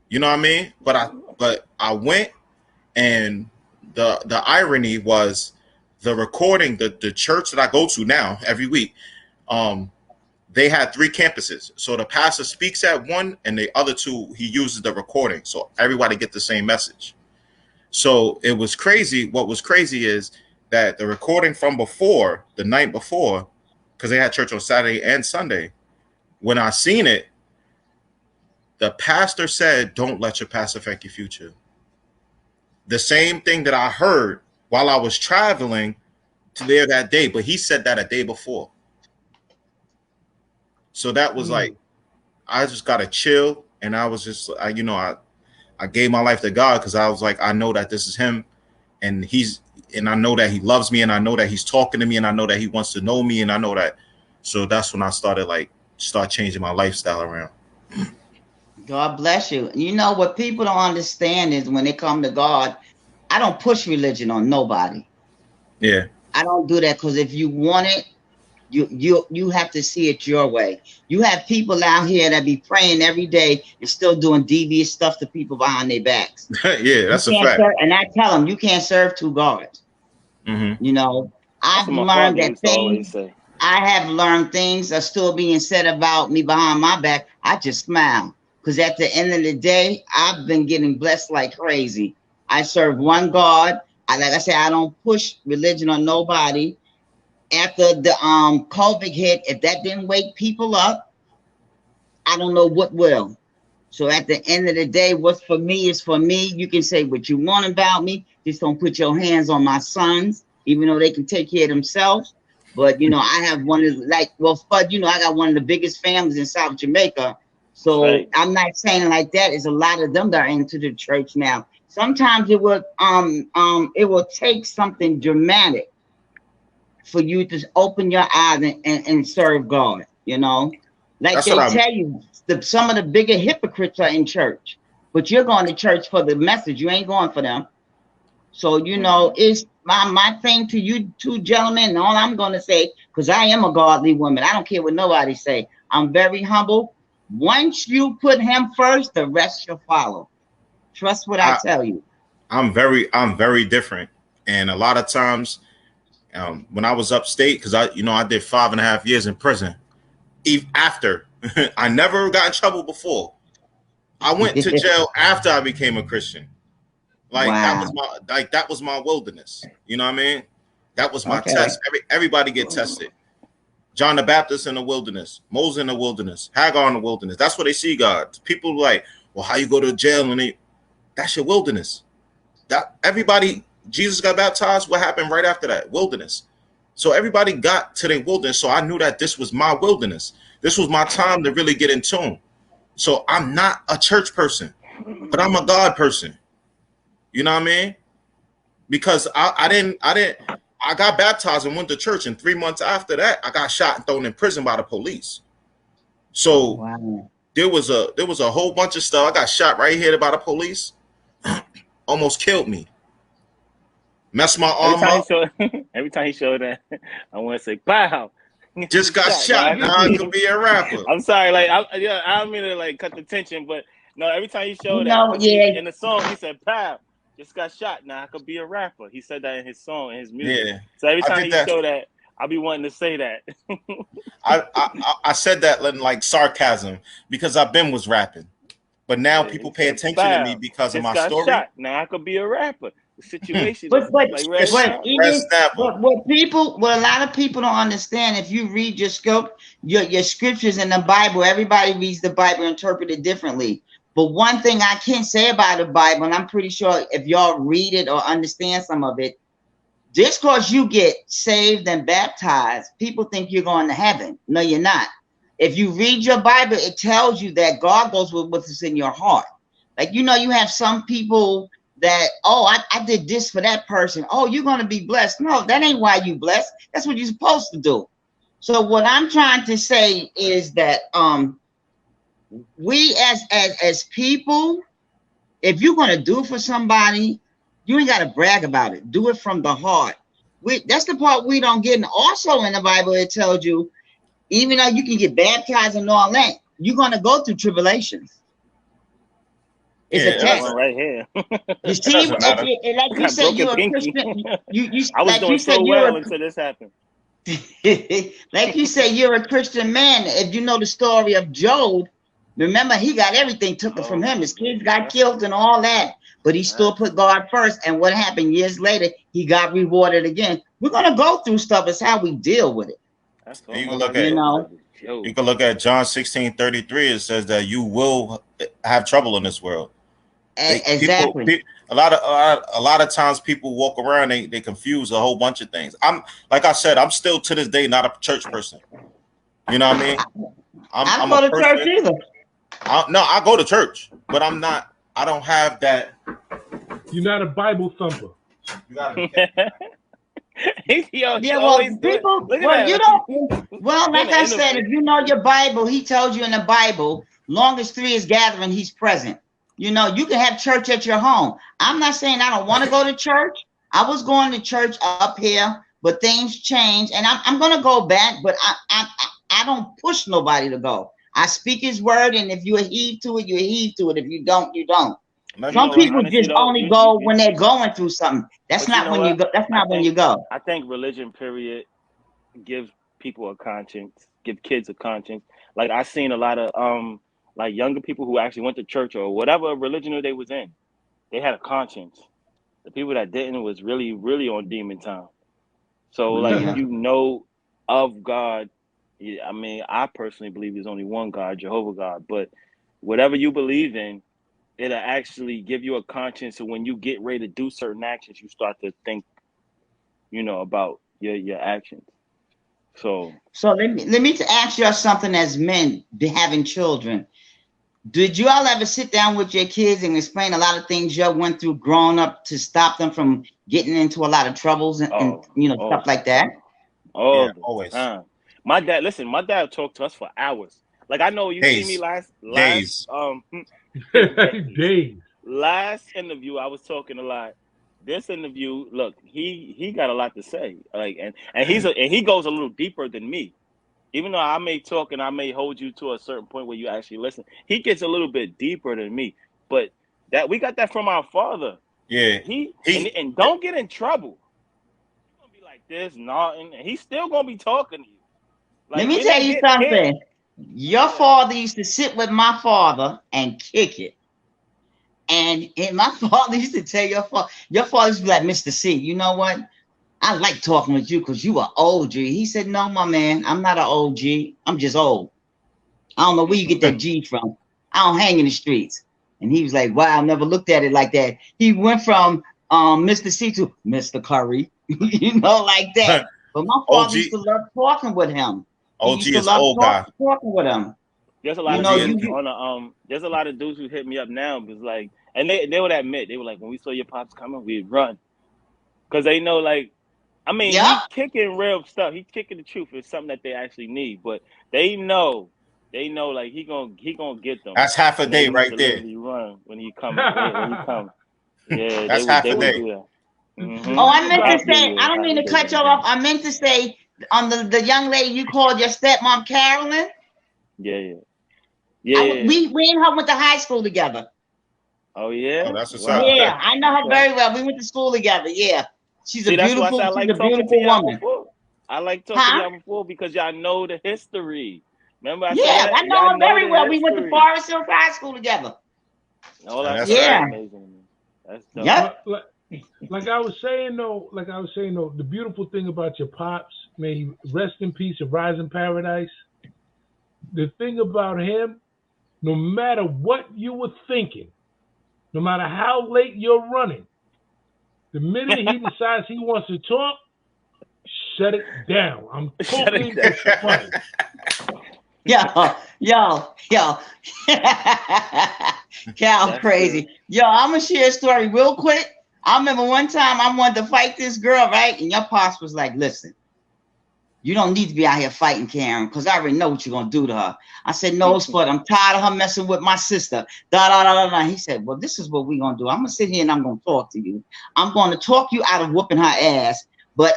Speaker 2: You know what I mean? But I went, and the irony was the recording, the church that I go to now every week, they had 3 campuses. So the pastor speaks at one, and the other 2, he uses the recording. So everybody get the same message. So it was crazy. What was crazy is that the recording from before, the night before, because they had church on Saturday and Sunday, when I seen it, the pastor said, don't let your past affect your future. The same thing that I heard while I was traveling to there that day, but he said that a day before. So that was like, I just got to chill. And I was just, I gave my life to God, because I was like, I know that this is him, and I know that he loves me, and I know that he's talking to me, and I know that he wants to know me, and I know that. So that's when I started start changing my lifestyle around.
Speaker 4: God bless you. You know what people don't understand is when they come to God, I don't push religion on nobody.
Speaker 2: Yeah.
Speaker 4: I don't do that, because if you want it, you have to see it your way. You have people out here that be praying every day and still doing devious stuff to people behind their backs.
Speaker 2: Yeah, that's a fact.
Speaker 4: And I tell them, you can't serve 2 gods.
Speaker 2: Mm-hmm.
Speaker 4: You know, I've learned that things. I have learned things are still being said about me behind my back. I just smile, because at the end of the day, I've been getting blessed like crazy. I serve one God. Like I said, I don't push religion on nobody. After the COVID hit, if that didn't wake people up, I don't know what will. So at the end of the day, what's for me is for me. You can say what you want about me. Just don't put your hands on my sons, even though they can take care of themselves. But, you know, I have one of, like, well, Spud, you know, I got one of the biggest families in South Jamaica. So right. I'm not saying like that. It's a lot of them that are into the church now. Sometimes it will take something dramatic for you to open your eyes and serve God, you know. Like that's they tell you, some of the bigger hypocrites are in church, but you're going to church for the message. You ain't going for them. So, you know, it's my thing to you 2 gentlemen. And all I'm going to say, because I am a godly woman, I don't care what nobody say. I'm very humble. Once you put him first, the rest shall follow. Trust what I tell you.
Speaker 2: I'm very different. And a lot of times, when I was upstate, because I did 5.5 years in prison. After I never got in trouble before. I went to jail after I became a Christian. Like wow. that was my wilderness. You know what I mean? That was my test. Everybody get tested. John the Baptist in the wilderness, Moses in the wilderness, Hagar in the wilderness. That's where they see God. People like, well, how you go to jail and that's your wilderness. That everybody, Jesus got baptized. What happened right after that? Wilderness. So everybody got to their wilderness. So I knew that this was my wilderness. This was my time to really get in tune. So I'm not a church person, but I'm a God person. You know what I mean? Because I got baptized and went to church, and 3 months after that, I got shot and thrown in prison by the police. So wow. there was a whole bunch of stuff. I got shot right here by the police, almost killed me. Messed my arm up.
Speaker 3: Every time he showed that, I want to say, "Pow!"
Speaker 2: Just got shot. Now I could be a rapper.
Speaker 3: I'm sorry, like I don't mean to like cut the tension, but no, every time he showed that, because
Speaker 4: yeah.
Speaker 3: in the song he said, "Pow, just got shot. Now I could be a rapper." He said that in his song, in his music.
Speaker 2: Yeah.
Speaker 3: So every
Speaker 2: I
Speaker 3: time
Speaker 2: did
Speaker 3: he
Speaker 2: that.
Speaker 3: showed that, I'll be wanting to say that.
Speaker 2: I said that in like sarcasm because I've been was rapping, but now
Speaker 3: Yeah,
Speaker 2: people
Speaker 3: he
Speaker 2: pay
Speaker 3: said,
Speaker 2: attention to me
Speaker 3: "Pow,
Speaker 2: because of
Speaker 3: just
Speaker 2: my
Speaker 3: got
Speaker 2: story.
Speaker 3: shot. Now I could be a rapper." The situation
Speaker 4: But
Speaker 3: is
Speaker 4: but
Speaker 3: like Red
Speaker 2: Fish,
Speaker 4: but
Speaker 3: Snapper.
Speaker 2: Red
Speaker 4: even
Speaker 2: Snapper.
Speaker 4: but what a lot of people don't understand, if you read your scriptures in the Bible, everybody reads the Bible interpreted differently. But one thing I can say about the Bible, and I'm pretty sure if y'all read it or understand some of it, just because you get saved and baptized, people think you're going to heaven. No, you're not. If you read your Bible, it tells you that God goes with what's in your heart. Like, you have some people that, oh, I did this for that person. Oh, you're going to be blessed. No, that ain't why you blessed. That's what you're supposed to do. So what I'm trying to say is that we as people, if you're going to do it for somebody, you ain't got to brag about it. Do it from the heart. That's the part we don't get. And also in the Bible, it tells you, even though you can get baptized and all that, you're going to go through tribulations. It's a test.
Speaker 3: One right here.
Speaker 4: You see,
Speaker 2: matter.
Speaker 4: like you
Speaker 3: Got
Speaker 4: said,
Speaker 3: broken
Speaker 4: you're a
Speaker 3: pinky.
Speaker 4: Christian. You
Speaker 3: I was
Speaker 4: like
Speaker 3: doing
Speaker 4: you said
Speaker 3: so
Speaker 4: you're
Speaker 3: well until this happened.
Speaker 4: like you say, you're a Christian man. If you know the story of Job, remember he got everything taken from him. His kids got killed and all that, but he still put God first. And what happened years later? He got rewarded again. We're gonna go through stuff. It's how we deal with it.
Speaker 3: That's
Speaker 2: You can
Speaker 3: all
Speaker 2: look
Speaker 3: my
Speaker 2: at
Speaker 3: Job.
Speaker 2: you can look at John 16:33. It says that you will have trouble in this world.
Speaker 4: Exactly.
Speaker 2: A lot of times people walk around, they confuse a whole bunch of things. I'm like I said, I'm still to this day not a church person. You know what I mean?
Speaker 4: I don't
Speaker 2: I'm
Speaker 4: go
Speaker 2: a
Speaker 4: to
Speaker 2: person.
Speaker 4: church either.
Speaker 2: No, I go to church, but I'm not. I don't have that.
Speaker 1: You're not a Bible thumper.
Speaker 2: You gotta
Speaker 3: He
Speaker 4: Well,
Speaker 3: always do it.
Speaker 4: people,
Speaker 3: Look at
Speaker 4: well,
Speaker 3: that.
Speaker 4: you
Speaker 3: Like,
Speaker 4: don't. Well,
Speaker 3: doing
Speaker 4: like
Speaker 3: an
Speaker 4: I said,
Speaker 3: interview.
Speaker 4: if you know your Bible, he tells you in the Bible, long as three is gathering, he's present. You can have church at your home. I'm not saying I don't want to go to church. I was going to church up here, but things change, and I'm going to go back. But I don't push nobody to go. I speak His word, and if you heed to it, you heed to it. If you don't, you don't. Some people
Speaker 3: Honestly,
Speaker 4: just
Speaker 3: though,
Speaker 4: only go when they're going through something. That's
Speaker 3: but you
Speaker 4: not
Speaker 3: know
Speaker 4: when you
Speaker 3: what?
Speaker 4: go. That's not when you go.
Speaker 3: I think religion, period, gives people a conscience, give kids a conscience. Like I seen a lot of like younger people who actually went to church or whatever religion they was in. They had a conscience. The people that didn't was really, really on demon time. So like if you know of God, I mean, I personally believe there's only one God, Jehovah God. But whatever you believe in, it'll actually give you a conscience. So when you get ready to do certain actions, you start to think, about your actions. So
Speaker 4: let me ask y'all something as men having children. Did you all ever sit down with your kids and explain a lot of things y'all went through growing up to stop them from getting into a lot of troubles and stuff like that?
Speaker 3: All
Speaker 2: Yeah,
Speaker 3: the
Speaker 2: always.
Speaker 3: time. My dad talked to us for hours. Like I know you see me last
Speaker 2: Days.
Speaker 1: Days.
Speaker 3: last interview I was talking a lot. This interview, look, he got a lot to say. Like and he goes a little deeper than me. Even though I may talk and I may hold you to a certain point where you actually listen, he gets a little bit deeper than me. But that we got that from our father.
Speaker 2: Yeah.
Speaker 3: And don't get in trouble. He's gonna be like this, and he's still gonna be talking to you.
Speaker 4: Let
Speaker 3: Like
Speaker 4: me
Speaker 3: it
Speaker 4: tell
Speaker 3: ain't
Speaker 4: you
Speaker 3: getting scared.
Speaker 4: something. Your father used to sit with my father and kick it. And my father used to tell your father used to be like, Mr. C, you know what? I like talking with you because you are OG. He said, no, my man, I'm not an OG. I'm just old. I don't know where you get that G from. I don't hang in the streets. And he was like, wow, I never looked at it like that. He went from Mr. C to Mr. Curry, like that. But my father used to love talking with him. He
Speaker 2: OG
Speaker 4: used to
Speaker 2: is
Speaker 4: love
Speaker 2: old guy.
Speaker 4: talking with him.
Speaker 3: There's a lot of dudes on the there's a lot of dudes who hit me up now because like, and they would admit, they were like, when we saw your pops coming, we'd run. Because they know, like, I mean, he kicking real stuff. He kicking the truth. It's something that they actually need. But they know, like he gonna get them.
Speaker 2: That's half a
Speaker 3: And
Speaker 2: day
Speaker 3: they used
Speaker 2: right
Speaker 3: to
Speaker 2: there.
Speaker 3: literally run when he come. When he come. Yeah,
Speaker 2: That's
Speaker 3: they
Speaker 2: half
Speaker 3: would
Speaker 2: a day.
Speaker 3: do that. Mm-hmm.
Speaker 4: Oh, I meant to
Speaker 3: Half a
Speaker 4: say,
Speaker 3: year,
Speaker 4: I don't
Speaker 3: half
Speaker 4: mean
Speaker 3: a
Speaker 4: to
Speaker 3: day.
Speaker 4: cut you off. I meant to say the young lady you called your stepmom, Carolyn.
Speaker 3: Yeah.
Speaker 4: We and her went to high school together.
Speaker 3: Oh yeah.
Speaker 2: Oh, that's what's up.
Speaker 4: Yeah, I know her very well. We went to school together. Yeah, she's
Speaker 3: See,
Speaker 4: a
Speaker 3: that's why I said I
Speaker 4: she's
Speaker 3: like
Speaker 4: a
Speaker 3: talking to
Speaker 4: beautiful
Speaker 3: y'all
Speaker 4: woman.
Speaker 3: before. I like talking to y'all before because y'all know the history. Remember I said that?
Speaker 4: I know
Speaker 3: Y'all
Speaker 4: her
Speaker 3: know
Speaker 4: very
Speaker 3: the
Speaker 4: well. We went to
Speaker 3: history.
Speaker 4: Forest Hills High School together.
Speaker 3: Oh,
Speaker 2: And
Speaker 3: that's
Speaker 2: that's right.
Speaker 3: amazing to me. That's dope.
Speaker 4: Yep.
Speaker 1: Like I was saying though, the beautiful thing about your pops, may he rest in peace and rise in paradise. The thing about him, no matter what you were thinking, no matter how late you're running, the minute he decides he wants to talk, shut it down. I'm
Speaker 3: Shut it
Speaker 1: talking
Speaker 3: down.
Speaker 1: funny.
Speaker 4: Yo. Cal
Speaker 3: That's
Speaker 4: crazy.
Speaker 3: good.
Speaker 4: Yo, I'm gonna share a story real quick. I remember one time I wanted to fight this girl, right? And your pops was like, listen, you don't need to be out here fighting Karen, because I already know what you're gonna do to her. I said, no, Spud, I'm tired of her messing with my sister. He said, well, this is what we're gonna do. I'm gonna sit here and I'm gonna talk to you. I'm gonna talk you out of whooping her ass. But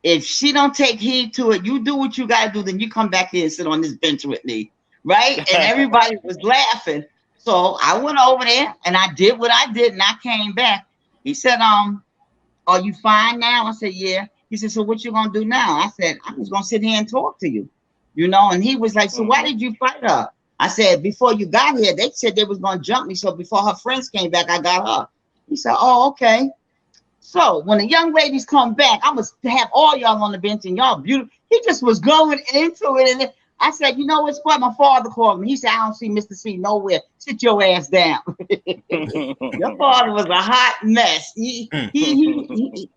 Speaker 4: if she don't take heed to it, you do what you gotta do, then you come back here and sit on this bench with me. Right? And everybody was laughing. So I went over there and I did what I did, and I came back. He said, are you fine now? I said, yeah. He said, so what you gonna do now? I said, I'm just gonna sit here and talk to you, And he was like, so why did you fight her? I said, before you got here, they said they was gonna jump me. So before her friends came back, I got her. He said, oh, okay. So when the young ladies come back, I must have all y'all on the bench and y'all beautiful. He just was going into it, and I said, you know what's what? My father called me. He said, I don't see Mr. C nowhere. Sit your ass down. Your father was a hot mess.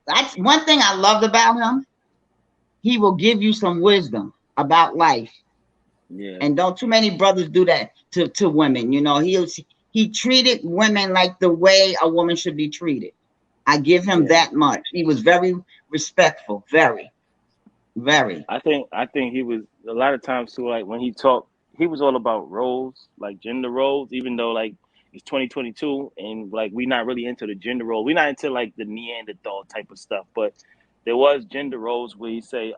Speaker 4: That's one thing I loved about him. He will give you some wisdom about life.
Speaker 3: Yeah.
Speaker 4: And don't too many brothers do that to women. He treated women like the way a woman should be treated. I give him that much. He was very respectful, very.
Speaker 3: I think he was a lot of times too. Like when he talked, he was all about roles, like gender roles. Even though like it's 2022 and like we not really into the gender role. We're not into like the Neanderthal type of stuff. But there was gender roles where he say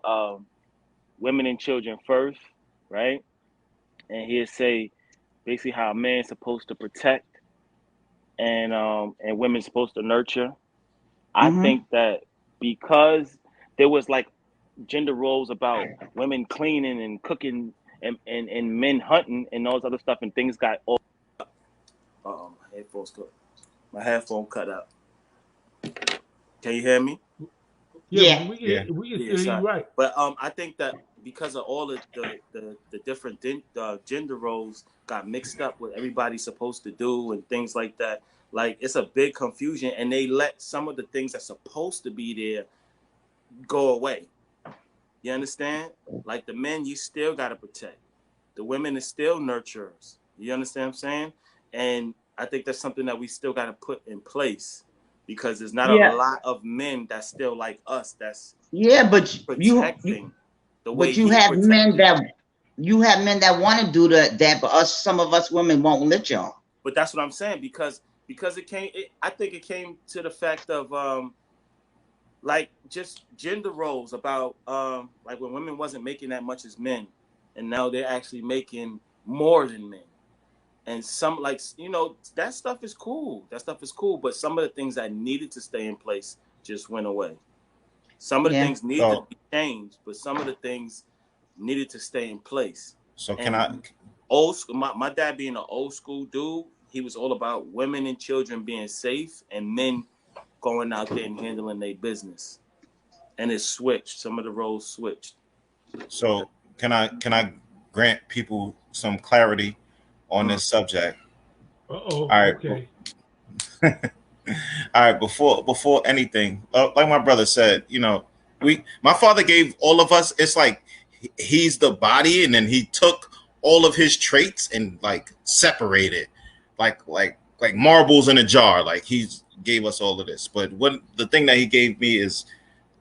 Speaker 3: women and children first, right? And he'd say basically how a man's supposed to protect and women's supposed to nurture. I think that because there was like gender roles about women cleaning and cooking and men hunting and all this other stuff, and things got all my headphone cut out. Can you hear me?
Speaker 1: Yeah, we can
Speaker 3: Yeah,
Speaker 1: hear you
Speaker 3: sorry.
Speaker 1: right.
Speaker 3: But I think that because of all of the different gender roles got mixed up with everybody's supposed to do and things like that, like it's a big confusion, and they let some of the things that's supposed to be there go away. You understand? Like the men, you still got to protect. The women is still nurturers. You understand what I'm saying? And I think that's something that we still got to put in place because there's not a lot of men that's still like us. That's
Speaker 4: but
Speaker 3: protecting the way
Speaker 4: you
Speaker 3: he
Speaker 4: have
Speaker 3: protected.
Speaker 4: men that want to do that, but some of us women won't let y'all.
Speaker 3: But that's what I'm saying because I think it came to the fact of like just gender roles about like when women wasn't making that much as men, and now they're actually making more than men. And some like that stuff is cool. That stuff is cool. But some of the things that needed to stay in place just went away. Some of the things needed to be changed, but some of the things needed to stay in place.
Speaker 2: So
Speaker 3: old school, my dad being an old school dude, he was all about women and children being safe and men going out there and handling their business. And it switched. Some of the roles switched.
Speaker 2: So can I grant people some clarity on this subject?
Speaker 1: All
Speaker 2: right.
Speaker 1: Okay.
Speaker 2: All right. Before anything, like my brother said, my father gave all of us. It's like he's the body, and then he took all of his traits and like separated, like marbles in a jar. Like he gave us all of this. But the thing that he gave me is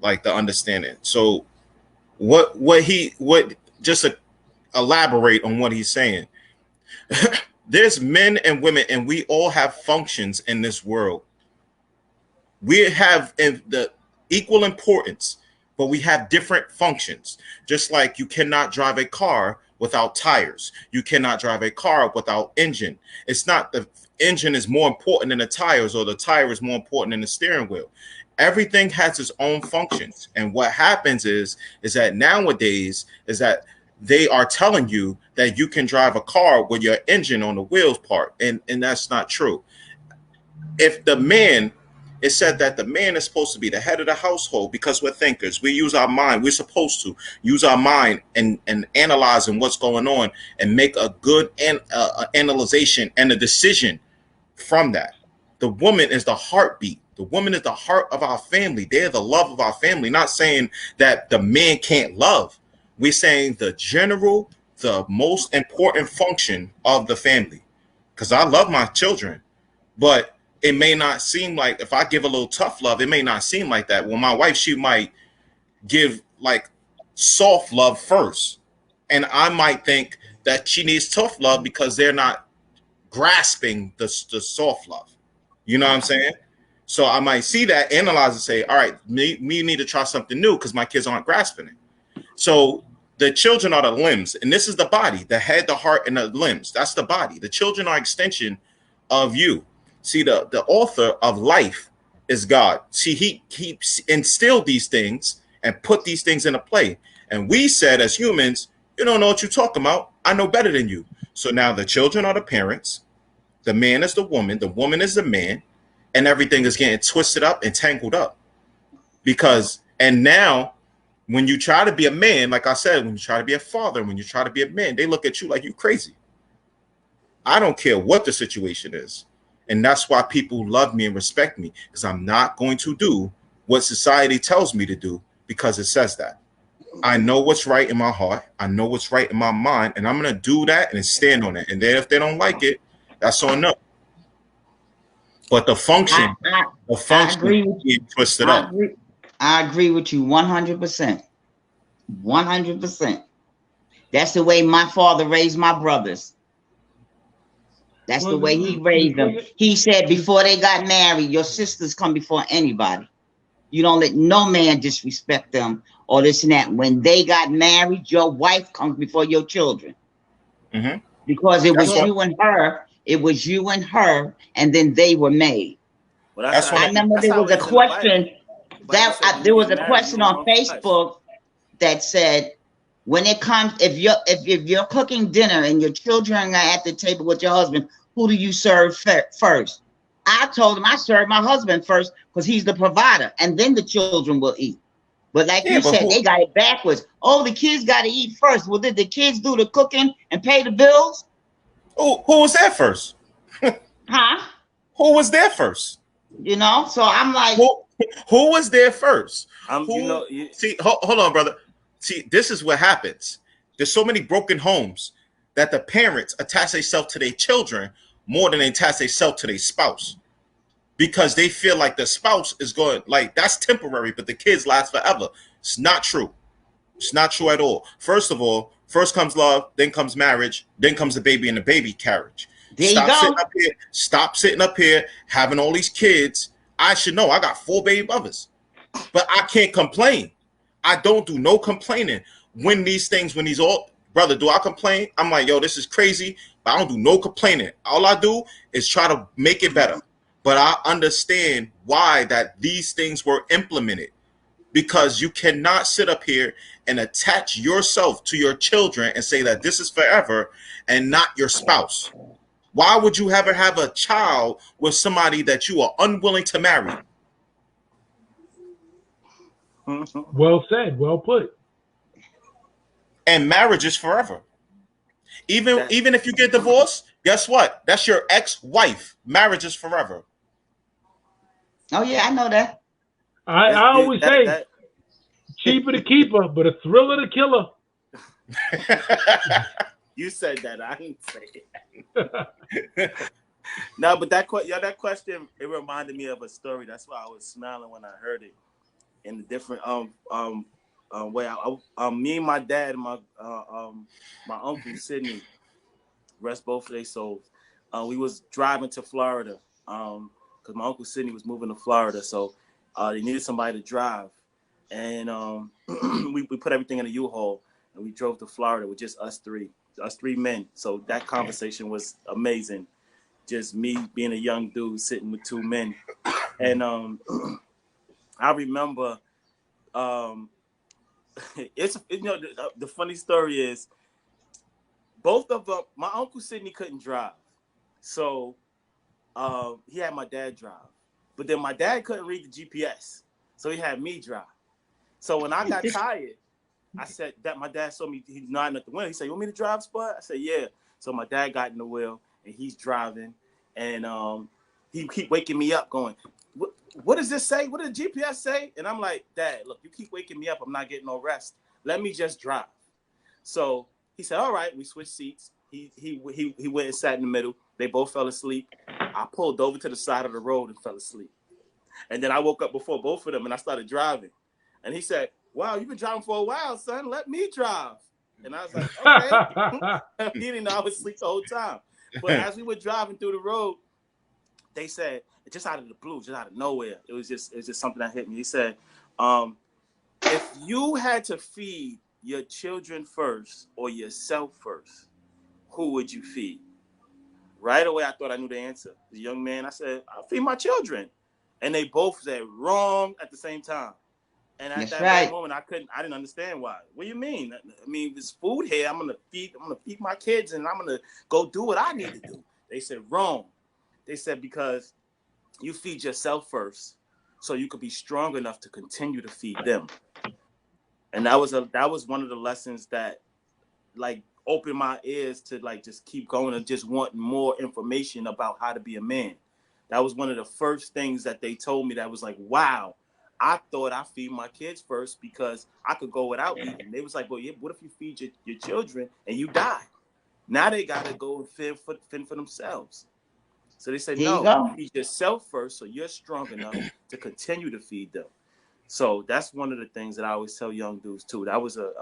Speaker 2: like the understanding. So what just to elaborate on what he's saying. There's men and women, and we all have functions in this world. We have the equal importance but we have different functions. Just like you cannot drive a car without tires. You cannot drive a car without engine. It's not the engine is more important than the tires, or the tire is more important than the steering wheel. Everything has its own functions. And what happens is that nowadays is that they are telling you that you can drive a car with your engine on the wheels part. And that's not true. If the man, it said that the man is supposed to be the head of the household, because we're thinkers. We use our mind. We're supposed to use our mind and analyzing what's going on and make a good analyzation and a decision from that. The woman is the heartbeat. The woman is the heart of our family. They're the love of our family. Not saying that the man can't love. We're saying the most important function of the family. Because I love my children, but it may not seem like, if I give a little tough love, it may not seem like that. Well, my wife, she might give like soft love first. And I might think that she needs tough love because they're not grasping the soft love. You know what I'm saying? So I might see that, analyze and say, all right, me need to try something new because my kids aren't grasping it. So the children are the limbs, and this is the body, the head, the heart, and the limbs. That's the body. The children are extension of you. See, the author of life is God. See, he instilled these things and put these things into play. And we said as humans, you don't know what you're talking about. I know better than you. So now the children are the parents. The man is the woman is the man, and everything is getting twisted up and tangled up. And now when you try to be a man, like I said, when you try to be a father, when you try to be a man, they look at you like you crazy. I don't care what the situation is. And that's why people love me and respect me, because I'm not going to do what society tells me to do because it says that. I know what's right in my heart. I know what's right in my mind, and I'm going to do that and stand on it. And then if they don't like it, that's on them. But the function
Speaker 4: agree with
Speaker 2: is twisted up.
Speaker 4: I agree with you 100%. 100%. That's the way my father raised my brothers. That's the way he raised them. He said before they got married, your sisters come before anybody. You don't let no man disrespect them or this and that. When they got married, your wife comes before your children.
Speaker 2: Mm-hmm.
Speaker 4: Because it was you and her. It was you and her, and then they were made.
Speaker 3: Well,
Speaker 4: I remember there was a question there was a question on Facebook that said, when it comes, if you're cooking dinner and your children are at the table with your husband, who do you serve first? I told him I serve my husband first because he's the provider, and then the children will eat. But like you said, they got it backwards. Oh, the kids got to eat first. Well, did the kids do the cooking and pay the bills?
Speaker 2: Who was there first?
Speaker 4: Huh?
Speaker 2: Who was there first?
Speaker 4: You know, so I'm like,
Speaker 2: who was there first?
Speaker 3: See,
Speaker 2: hold on, brother. See, this is what happens. There's so many broken homes that the parents attach themselves to their children more than they attach themselves to their spouse, because they feel like the spouse is going, like, that's temporary, but the kids last forever. It's not true. It's not true at all. First of all, first comes love, then comes marriage, then comes the baby and the baby carriage. Stop sitting up here having all these kids. I should know. I got 4 baby mothers, but I can't complain. I don't do no complaining when these all, brother, do I complain? I'm like, yo, this is crazy, but I don't do no complaining. All I do is try to make it better. But I understand why that these things were implemented, because you cannot sit up here and attach yourself to your children and say that this is forever and not your spouse. Why would you ever have a child with somebody that you are unwilling to marry?
Speaker 1: Well said, well put.
Speaker 2: And marriage is forever. Even if you get divorced, guess what? That's your ex-wife. Marriage is forever.
Speaker 4: Oh yeah, I know that.
Speaker 1: I always say, cheaper to keep her, but a thriller to kill her.
Speaker 3: You said that. I didn't say it. No, but that question, it reminded me of a story. That's why I was smiling when I heard it. In a different way. Me and my dad and my uncle Sydney, rest both of their souls. We was driving to Florida because my uncle Sydney was moving to Florida, so they needed somebody to drive. and we put everything in a U-Haul, and we drove to Florida with just us three men. So that conversation was amazing. Just me being a young dude sitting with two men, and I remember it's the funny story is both of them. My uncle Sidney couldn't drive, so he had my dad drive. But then my dad couldn't read the GPS, so he had me drive. So when I got tired, I said that my dad saw me. He's nodding at the window. He said, "You want me to drive, Spud?" I said, "Yeah." So my dad got in the wheel and he's driving, and he keep waking me up, going, "What does this say? What does the GPS say?" And I'm like, "Dad, look, you keep waking me up. I'm not getting no rest. Let me just drive." So he said, "All right." We switched seats. He went and sat in the middle. They both fell asleep. I pulled over to the side of the road and fell asleep. And then I woke up before both of them and I started driving. And he said, "Wow, you've been driving for a while, son. Let me drive." And I was like, "Okay." He didn't know I was asleep the whole time. But as we were driving through the road, they said, just out of the blue, just out of nowhere, it was just something that hit me. He said, if you had to feed your children first or yourself first, who would you feed? Right away, I thought I knew the answer. The young man, I said, "I'll feed my children." And they both said wrong at the same time. And at that very moment, I didn't understand why. What do you mean? I mean, there's food here. I'm gonna feed my kids, and I'm gonna go do what I need to do. They said wrong. They said because you feed yourself first, so you could be strong enough to continue to feed them. And that was one of the lessons that like opened my ears to like just keep going and just want more information about how to be a man. That was one of the first things that they told me that was like, wow, I thought I feed my kids first because I could go without eating. They was like, well, yeah, what if you feed your children and you die? Now they got to go and fend for themselves. So they said, no, you feed yourself first so you're strong enough to continue to feed them. So that's one of the things that I always tell young dudes too. That was a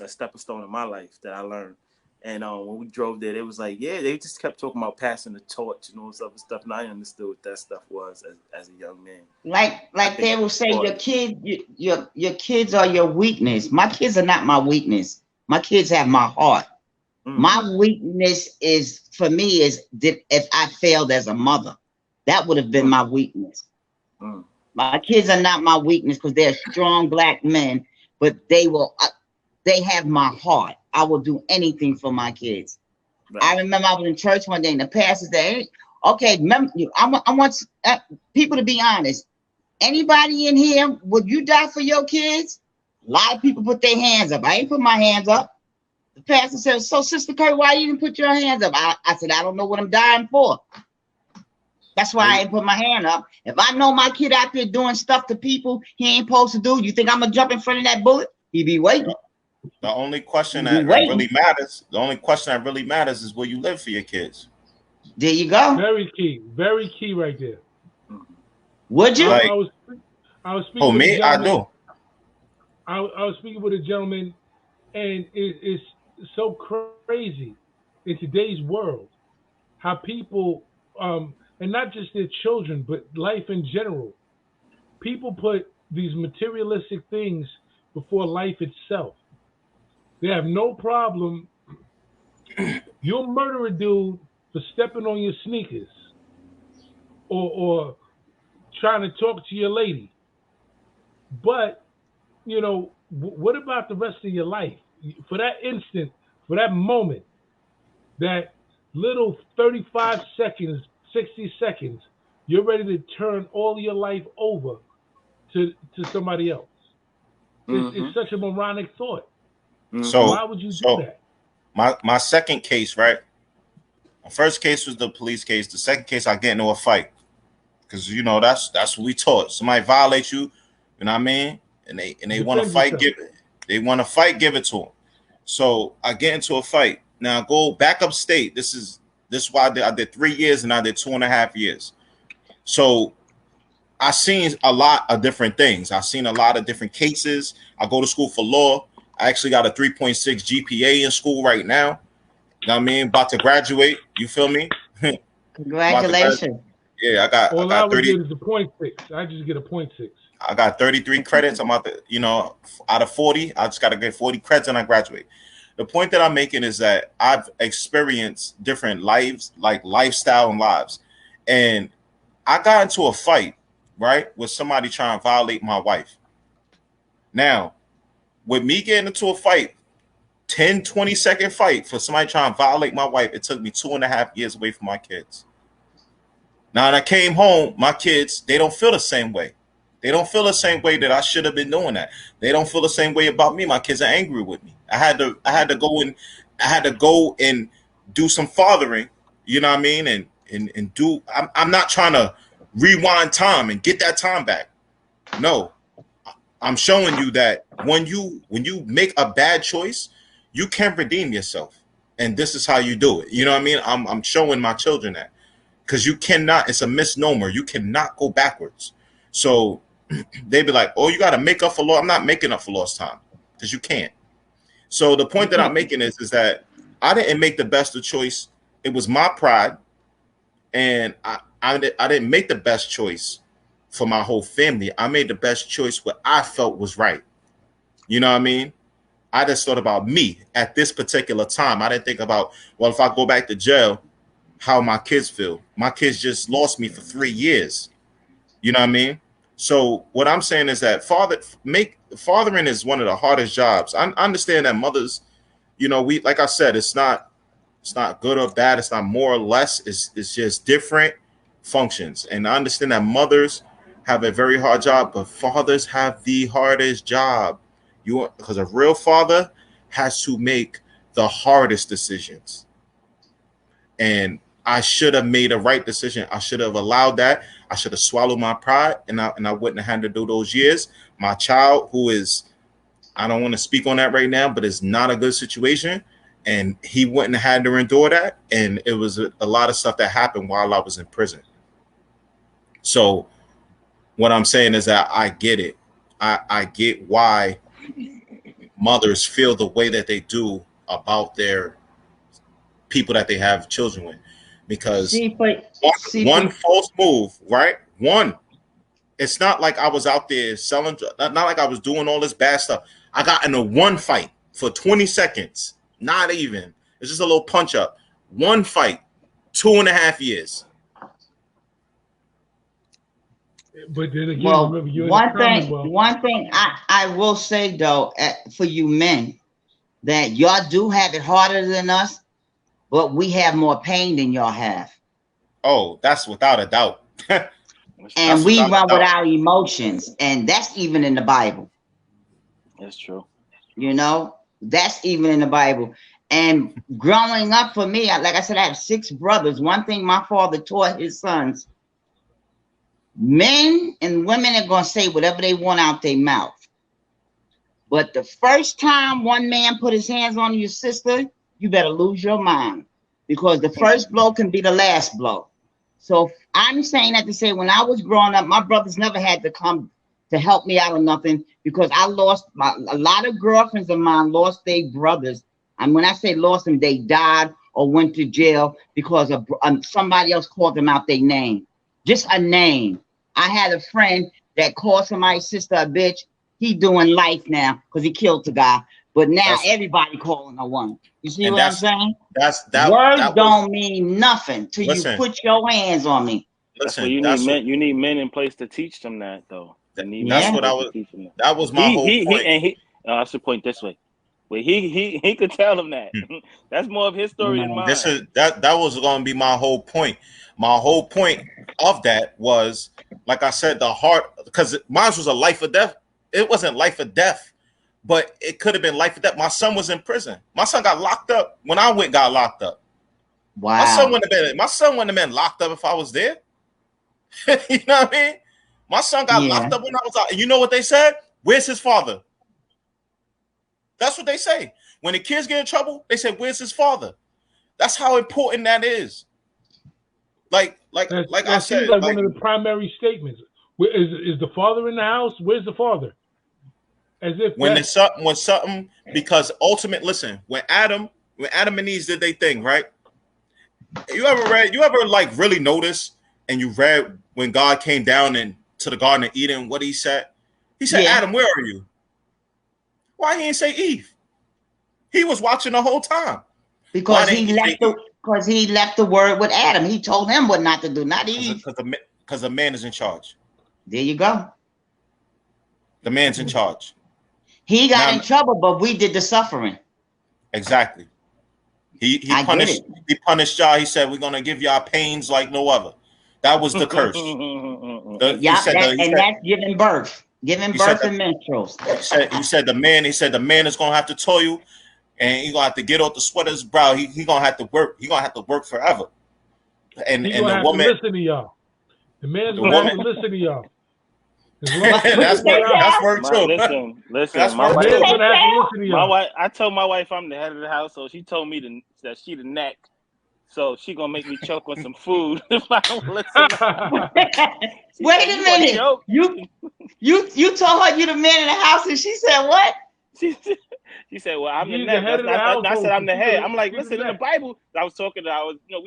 Speaker 3: stepping stone in my life that I learned. And when we drove there, it was like, yeah, they just kept talking about passing the torch and all this other stuff. And I understood what that stuff was as a young man.
Speaker 4: Like they will say, your kids are your weakness. My kids are not my weakness. My kids have my heart. Mm-hmm. My weakness for me is if I failed as a mother, that would have been my weakness. Mm. My kids are not my weakness because they're strong Black men, but they have my heart. I will do anything for my kids. Right. I remember I was in church one day and the pastor said, okay, I want people to be honest. Anybody in here, would you die for your kids? A lot of people put their hands up. I ain't put my hands up. The pastor said, so Sister Curry, why you didn't put your hands up? I said, I don't know what I'm dying for. That's why I ain't put my hand up. If I know my kid out there doing stuff to people he ain't supposed to do, you think I'm going to jump in front of that bullet? He be waiting.
Speaker 2: The only question that really matters is where you live for your kids.
Speaker 4: There you go.
Speaker 1: Very key right there.
Speaker 4: Would you?
Speaker 1: I was speaking with
Speaker 2: me? I do.
Speaker 1: I was speaking with a gentleman, and it's so crazy in today's world how people, and not just their children, but life in general, people put these materialistic things before life itself. They have no problem. You'll murder a dude for stepping on your sneakers or trying to talk to your lady. But, what about the rest of your life? For that instant, for that moment, that little 35 seconds, 60 seconds, you're ready to turn all your life over to somebody else. Mm-hmm. It's such a moronic thought.
Speaker 2: So
Speaker 1: why would you do that?
Speaker 2: My second case, right? My first case was the police case. The second case, I get into a fight because that's what we taught. Somebody violates you, you know what I mean, and they want to fight, give it to them. So I get into a fight. Now I go back upstate. This is why I did 3 years and I did 2.5 years. So I seen a lot of different things. I seen a lot of different cases. I go to school for law. I actually got a 3.6 GPA in school right now. You know what I mean? About to graduate. You feel me?
Speaker 4: Congratulations.
Speaker 2: Yeah, I got
Speaker 1: 30. Get is a 0.6. I just get a 0.6.
Speaker 2: I got 33 credits. I'm out the, out of 40, I just got to get 40 credits and I graduate. The point that I'm making is that I've experienced different lives, like lifestyle and lives. And I got into a fight, right, with somebody trying to violate my wife. Now, with me getting into a fight, 10, 20-second fight for somebody trying to violate my wife, it took me 2.5 years away from my kids. Now, when I came home, my kids, they don't feel the same way. They don't feel the same way that I should have been doing that. They don't feel the same way about me. My kids are angry with me. I had to go and do some fathering, you know what I mean? And do, I'm not trying to rewind time and get that time back. No. I'm showing you that when you make a bad choice, you can redeem yourself. And this is how you do it. You know what I mean? I'm showing my children that. Because you cannot, it's a misnomer. You cannot go backwards. So they'd be like, oh, you got to make up for lost. I'm not making up for lost time because you can't. So the point that I'm making is that I didn't make the best of choice. It was my pride. And I didn't make the best choice for my whole family. I made the best choice what I felt was right. You know what I mean? I just thought about me at this particular time. I didn't think about, well, if I go back to jail, how my kids feel. My kids just lost me for 3 years. You know what I mean? So what I'm saying is that fathering is one of the hardest jobs. I understand that mothers, we, like I said, it's not good or bad. It's not more or less. It's just different functions. And I understand that mothers have a very hard job, but fathers have the hardest job. Because a real father has to make the hardest decisions. And I should have made a right decision. I should have allowed that. I should have swallowed my pride, and I wouldn't have had to do those years. My child, who is, I don't want to speak on that right now, but it's not a good situation, and he wouldn't have had to endure that. And it was a lot of stuff that happened while I was in prison. So what I'm saying is that I get it. I get why mothers feel the way that they do about their people that they have children with, because one false move, right? It's not like I was out there selling, not like I was doing all this bad stuff. I got in a one fight for 20 seconds, not even. It's just a little punch up. One fight, 2.5 years.
Speaker 1: But then again,
Speaker 4: well,
Speaker 1: remember, you're
Speaker 4: one thing I will say though, for you men, that y'all do have it harder than us, but we have more pain than y'all have.
Speaker 2: Oh, that's without a doubt.
Speaker 4: And we run with our emotions, and that's even in the Bible.
Speaker 3: That's true.
Speaker 4: That's even in the Bible. And growing up for me, like I said, I have 6 brothers. One thing my father taught his sons: men and women are going to say whatever they want out their mouth. But the first time one man put his hands on your sister, you better lose your mind, because the first blow can be the last blow. So I'm saying that to say, when I was growing up, my brothers never had to come to help me out or nothing, because I lost a lot of girlfriends of mine lost their brothers. And when I say lost them, they died or went to jail because of somebody else called them out their name. Just a name. I had a friend that called somebody's sister a bitch. He doing life now because he killed the guy. But now everybody calling her one. You see what I'm saying? Words don't mean nothing till you put your hands on me.
Speaker 3: Listen, you need men in place to teach them that, though.
Speaker 2: That's what I was. That was my whole point.
Speaker 3: I should point this way. But he could tell them that. That's more of his story than mine.
Speaker 2: That was going to be my whole point. My whole point of that was, like I said, the heart, because mine was a life or death. It wasn't life or death, but it could have been life or death. My son was in prison. My son got locked up when I got locked up.
Speaker 4: Wow.
Speaker 2: My son wouldn't have been locked up if I was there. You know what I mean? My son got locked up when I was out. And you know what they said? Where's his father? That's what they say. When the kids get in trouble, they say, where's his father? That's how important that is. Like I said,
Speaker 1: like one of the primary statements. Is the father in the house? Where's the father? As if
Speaker 2: when something, because listen, when Adam and Eve did their thing, right? You ever like really notice, and you read when God came down and to the Garden of Eden, what he said? He said,
Speaker 4: Yeah.
Speaker 2: Adam, where are you? Why he didn't say Eve? He was watching the whole time. Why
Speaker 4: Because
Speaker 2: didn't
Speaker 4: he
Speaker 2: he say
Speaker 4: left the
Speaker 2: Eve?
Speaker 4: because he left the word with Adam. He told him what not to do, not Eve.
Speaker 2: Because the man is in charge.
Speaker 4: There you go.
Speaker 2: The man's in charge.
Speaker 4: He got
Speaker 2: Now,
Speaker 4: in trouble, but we did the suffering.
Speaker 2: exactly. He punished y'all. He said, we're gonna give y'all pains like no other. That was the curse.
Speaker 4: That's giving birth. Giving birth and menstruals.
Speaker 2: He said the man is gonna have to toil, and he gonna have to get off the sweat of his brow. He gonna have to work. He gonna have to work forever. And
Speaker 1: He
Speaker 2: the
Speaker 1: gonna have
Speaker 2: woman,
Speaker 1: to listen to y'all. The man's gonna have to listen to y'all.
Speaker 2: That's work too.
Speaker 3: Listen.
Speaker 2: That's
Speaker 3: My
Speaker 2: work
Speaker 3: wife,
Speaker 2: too.
Speaker 1: Gonna have to listen to y'all.
Speaker 3: I told my wife I'm the head of the household. She told me that she the neck, so she gonna make me choke on some food if I don't listen.
Speaker 4: Wait a minute. You told her you the man in the house, and she said what?
Speaker 3: She said, "Well, I'm the
Speaker 1: He's
Speaker 3: neck."
Speaker 1: the head of the household.
Speaker 3: I said, "I'm the head." I'm like,
Speaker 1: She's
Speaker 3: "Listen,
Speaker 1: the
Speaker 3: in the
Speaker 1: neck.
Speaker 3: Bible, I was talking. We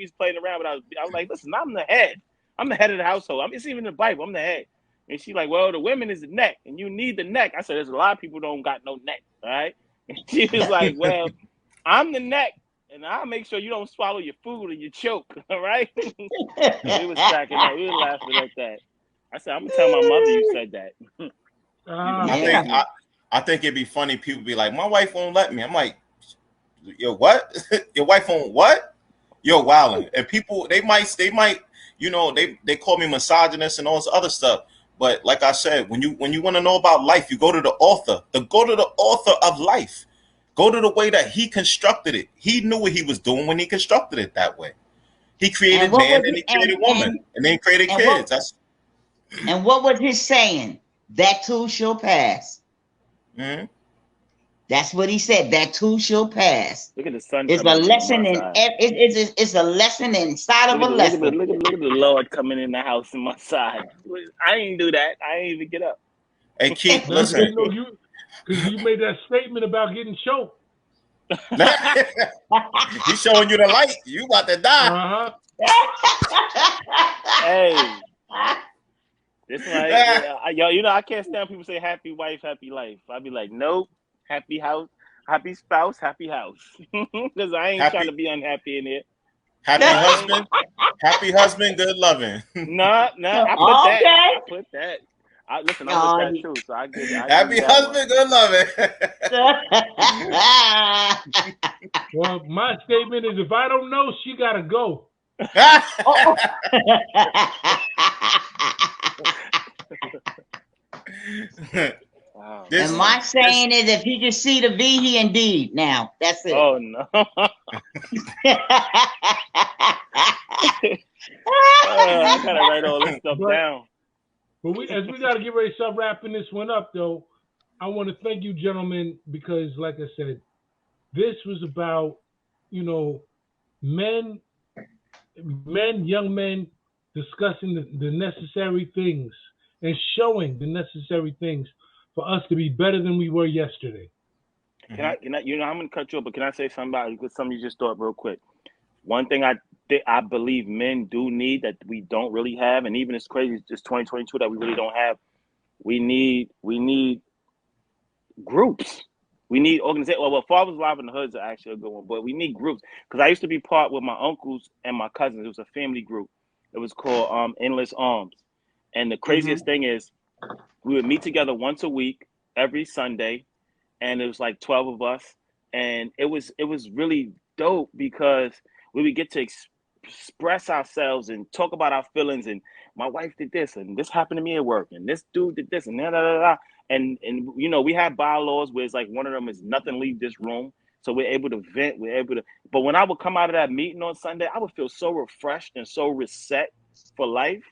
Speaker 3: was playing around, but I was like, "Listen, I'm the head. I'm the head of the household. It's even in the Bible. I'm the head." And she's like, "Well, the women is the neck, and you need the neck." I said, "There's a lot of people don't got no neck, all right?" And she was like, "Well, I'm the neck, and I'll make sure you don't swallow your food or you choke, all right?" We was cracking up. We were laughing at that. I said, "I'm gonna tell my mother you said that."
Speaker 2: I think it'd be funny. People be like, "My wife won't let me." I'm like, "Yo, what? Your wife won't what? You're wilding." And people, they might, they call me misogynist and all this other stuff. But like I said, when you want to know about life, you go to the author. Go to the author of life. Go to the way that he constructed it. He knew what he was doing when he constructed it that way. He created man, and he created woman, and then he created kids.
Speaker 4: And what was his saying? That too shall pass.
Speaker 2: Mm-hmm.
Speaker 4: That's what he said. That too shall pass.
Speaker 3: Look at the sun.
Speaker 4: It's a lesson it's a lesson inside of a lesson.
Speaker 3: Look at the Lord coming in the house in my side. I ain't do that. I ain't even get up.
Speaker 2: Hey, Keith, listen.
Speaker 1: Because you made that statement about getting choked.
Speaker 2: He's showing you the light. You about to die.
Speaker 3: Hey. This like, I can't stand people say happy wife, happy life. I'd be like, nope, happy house, happy spouse, happy house. Because I ain't trying to be unhappy in here.
Speaker 2: Happy husband, good loving.
Speaker 3: Nah, I put that. Listen, I'm with that too. So I get
Speaker 2: happy husband, good loving.
Speaker 1: Well, my statement is, if I don't know, she gotta go.
Speaker 4: And my saying is, if he can see the V, he indeed. Now that's it.
Speaker 3: Oh no. I gotta write all this stuff down.
Speaker 1: But as we gotta get ready to start wrapping this one up, though, I want to thank you, gentlemen, because, like I said, this was about, young men discussing the necessary things and showing the necessary things for us to be better than we were yesterday.
Speaker 3: Can I? I'm gonna cut you off, but can I say something about something you just thought real quick? One thing I believe men do need that we don't really have, and even it's crazy, it's 2022 that we really don't have. We need groups. We need organization. Well, Fathers Live in the Hoods are actually a good one, but we need groups. Because I used to be part with my uncles and my cousins. It was a family group. It was called Endless Arms. And the craziest thing is, we would meet together once a week, every Sunday, and it was like 12 of us, and it was really dope because we would get to express ourselves and talk about our feelings. And my wife did this, and this happened to me at work, and this dude did this, and da da da da. And we have bylaws where it's like one of them is nothing leave this room, so we're able to vent. But when I would come out of that meeting on Sunday, I would feel so refreshed and so reset for life.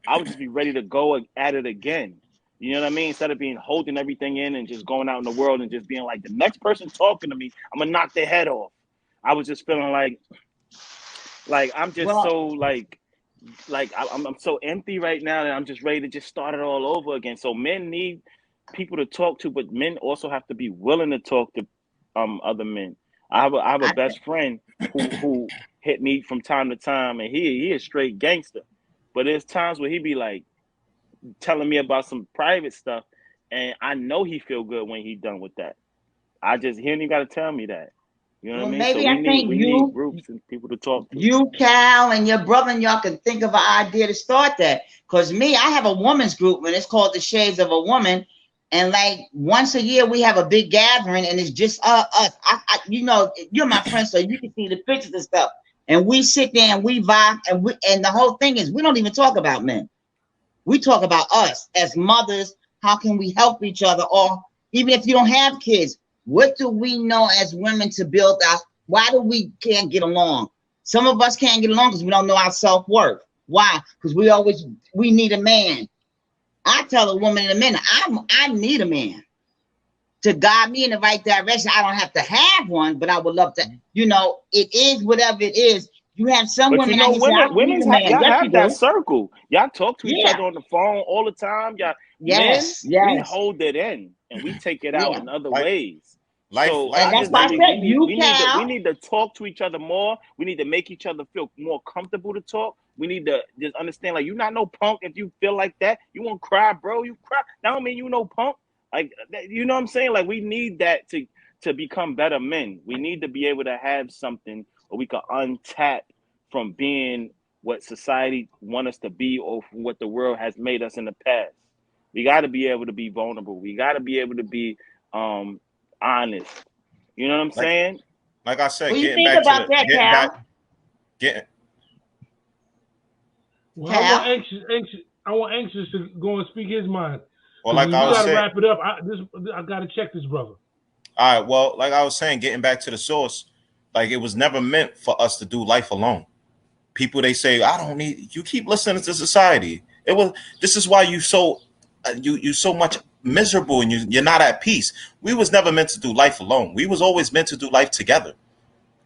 Speaker 3: I would just be ready to go at it again. You know what I mean? Instead of holding everything in and just going out in the world and just being like, the next person talking to me, I'm gonna knock their head off. I was just feeling like I'm just I'm so empty right now, and I'm just ready to just start it all over again. So men need people to talk to, but men also have to be willing to talk to other men. I have a best friend who hit me from time to time, and he is straight gangster. But there's times where he be like, telling me about some private stuff, and I know he feel good when he done with that. He ain't even got to tell me that. You know what
Speaker 4: Well,
Speaker 3: I mean? So
Speaker 4: maybe I think
Speaker 3: we need groups and people to talk to.
Speaker 4: you, Cal, and your brother and y'all can think of an idea to start that. Because me, I have a woman's group, and it's called the Shades of a Woman. And like once a year, we have a big gathering, and it's just us. You know, you're my friend, so you can see the pictures and stuff. And we sit there and we vibe, and the whole thing is we don't even talk about men. We talk about us as mothers. How can we help each other? Or even if you don't have kids, what do we know as women to build our? Why do we can't get along? Some of us can't get along because we don't know our self-worth. Why? Because we need a man. I tell a woman in a minute, I need a man to guide me in the right direction. I don't have to have one, but I would love to. You know, it is whatever it is. You have some
Speaker 3: But
Speaker 4: women out here say, I don't need a man.
Speaker 3: y'all
Speaker 4: Yes,
Speaker 3: have
Speaker 4: you
Speaker 3: that
Speaker 4: do.
Speaker 3: circle. Y'all talk to each
Speaker 4: Yeah.
Speaker 3: other on the phone all the time. Y'all men,
Speaker 4: Yes.
Speaker 3: we
Speaker 4: Yes.
Speaker 3: hold it in and we take it out
Speaker 4: Yeah.
Speaker 3: in other
Speaker 2: Life,
Speaker 3: ways.
Speaker 2: life,
Speaker 3: So
Speaker 2: life
Speaker 4: And
Speaker 3: I
Speaker 4: that's
Speaker 2: is
Speaker 3: just
Speaker 4: why I
Speaker 2: very.
Speaker 3: believe
Speaker 4: said you,
Speaker 3: we
Speaker 4: Cal.
Speaker 3: need to talk to each other more. We need to make each other feel more comfortable to talk. We need to just understand, like, you're not no punk if you feel like that. You want to cry, bro. You cry. That don't mean you no punk. Like, you know what I'm saying? Like, we need that to become better men. We need to be able to have something where we can untap from being what society want us to be or what the world has made us in the past. We got to be able to be vulnerable. We got to be able to be honest. You know what I'm
Speaker 2: Like
Speaker 3: saying?
Speaker 2: like I
Speaker 4: What
Speaker 2: said,
Speaker 4: do you think about that, Cal?
Speaker 2: getting.
Speaker 1: Well,
Speaker 4: Cal?
Speaker 1: I want anxious to go and speak his mind
Speaker 2: Well,
Speaker 1: because
Speaker 2: like
Speaker 1: we
Speaker 2: I was
Speaker 1: got to
Speaker 2: saying.
Speaker 1: wrap it up. I got to check this brother.
Speaker 2: All right. Well, like I was saying, getting back to the source, like it was never meant for us to do life alone. People they say, I don't need. You keep listening to society. It was. This is why you so much miserable and you're not at peace. We was never meant to do life alone. We was always meant to do life together.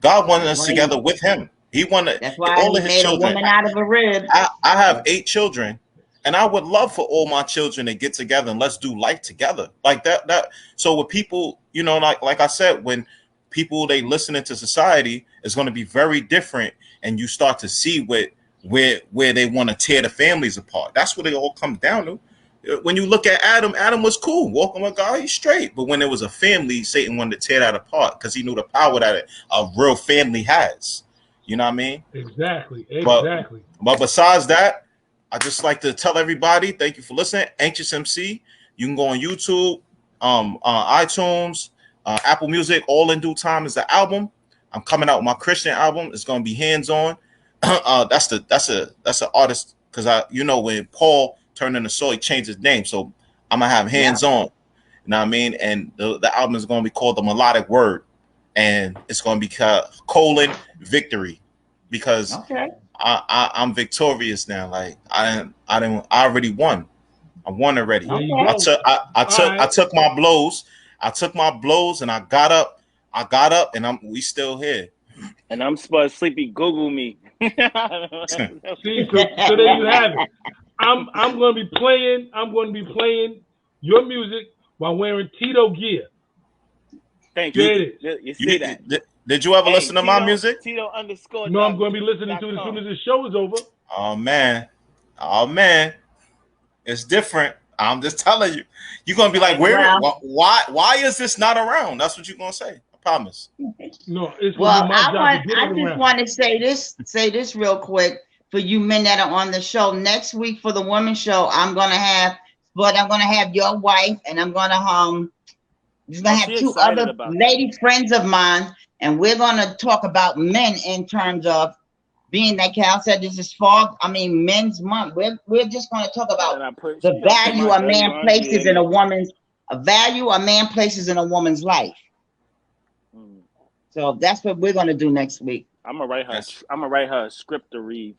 Speaker 2: God wanted
Speaker 4: That's
Speaker 2: us
Speaker 4: why
Speaker 2: together with Him. He wanted
Speaker 4: that's why
Speaker 2: all
Speaker 4: he
Speaker 2: of His
Speaker 4: made a
Speaker 2: children.
Speaker 4: woman out of a rib.
Speaker 2: I have 8 children, and I would love for all my children to get together and let's do life together like that. So with people, like I said, when people they listening to society is going to be very different, and you start to see where they want to tear the families apart. That's what it all comes down to. When you look at Adam was cool, walking with God, he's straight. But when there was a family, Satan wanted to tear that apart because he knew the power that a real family has. You know what I mean?
Speaker 1: Exactly.
Speaker 2: But
Speaker 1: Exactly.
Speaker 2: but besides that, I just like to tell everybody, thank you for listening. Anxious MC. You can go on YouTube, iTunes, Apple Music. All in due time is the album. I'm coming out with my Christian album. It's gonna be hands on. That's an artist because when Paul turned into Saul, he changed his name. So I'm gonna have
Speaker 4: Yeah.
Speaker 2: hands on. You know what I mean? And the album is gonna be called The Melodic Word, and it's gonna be colon victory because
Speaker 4: Okay.
Speaker 2: I'm victorious now. Like I already won. I won already.
Speaker 1: There you
Speaker 4: Okay.
Speaker 1: go. All
Speaker 2: I
Speaker 1: right.
Speaker 2: took my blows. I took my blows and I got up. And we still here.
Speaker 3: And I'm supposed to sleepy. Google me.
Speaker 1: See, so there you have it. I'm going to be playing. I'm going to be playing your music while wearing Tito gear.
Speaker 3: Thank
Speaker 2: You
Speaker 3: you.
Speaker 1: There it is.
Speaker 3: You
Speaker 2: you
Speaker 3: see that?
Speaker 2: did you ever
Speaker 3: Hey,
Speaker 2: listen to my music?
Speaker 3: Tito underscore
Speaker 1: No, I'm going to be listening to it as soon
Speaker 3: .com.
Speaker 1: as the show is over.
Speaker 2: Oh man. Oh man. It's different. I'm just telling you. You're gonna be like, where?
Speaker 4: Well,
Speaker 2: Why is this not around? That's what you're gonna say. I promise.
Speaker 1: No, it's going to be
Speaker 4: well,
Speaker 1: my job to get
Speaker 4: I
Speaker 1: it
Speaker 4: just
Speaker 1: around.
Speaker 4: want to say this real quick for you men that are on the show. Next week for the women's show, I'm gonna have your wife, and I'm gonna just gonna have
Speaker 3: She
Speaker 4: 2
Speaker 3: excited
Speaker 4: other
Speaker 3: about that.
Speaker 4: lady friends of mine, and we're gonna talk about men in terms of being that Cal said this is men's month. We're just gonna talk about
Speaker 3: And
Speaker 4: the
Speaker 3: she gonna put
Speaker 4: value
Speaker 3: my
Speaker 4: a
Speaker 3: dirty
Speaker 4: man
Speaker 3: laundry
Speaker 4: places
Speaker 3: in
Speaker 4: in a
Speaker 3: there.
Speaker 4: woman's a woman's life.
Speaker 3: Mm.
Speaker 4: So that's what we're gonna do next week.
Speaker 3: I'm gonna write her.
Speaker 2: Yes.
Speaker 3: I'm gonna write her a script to read.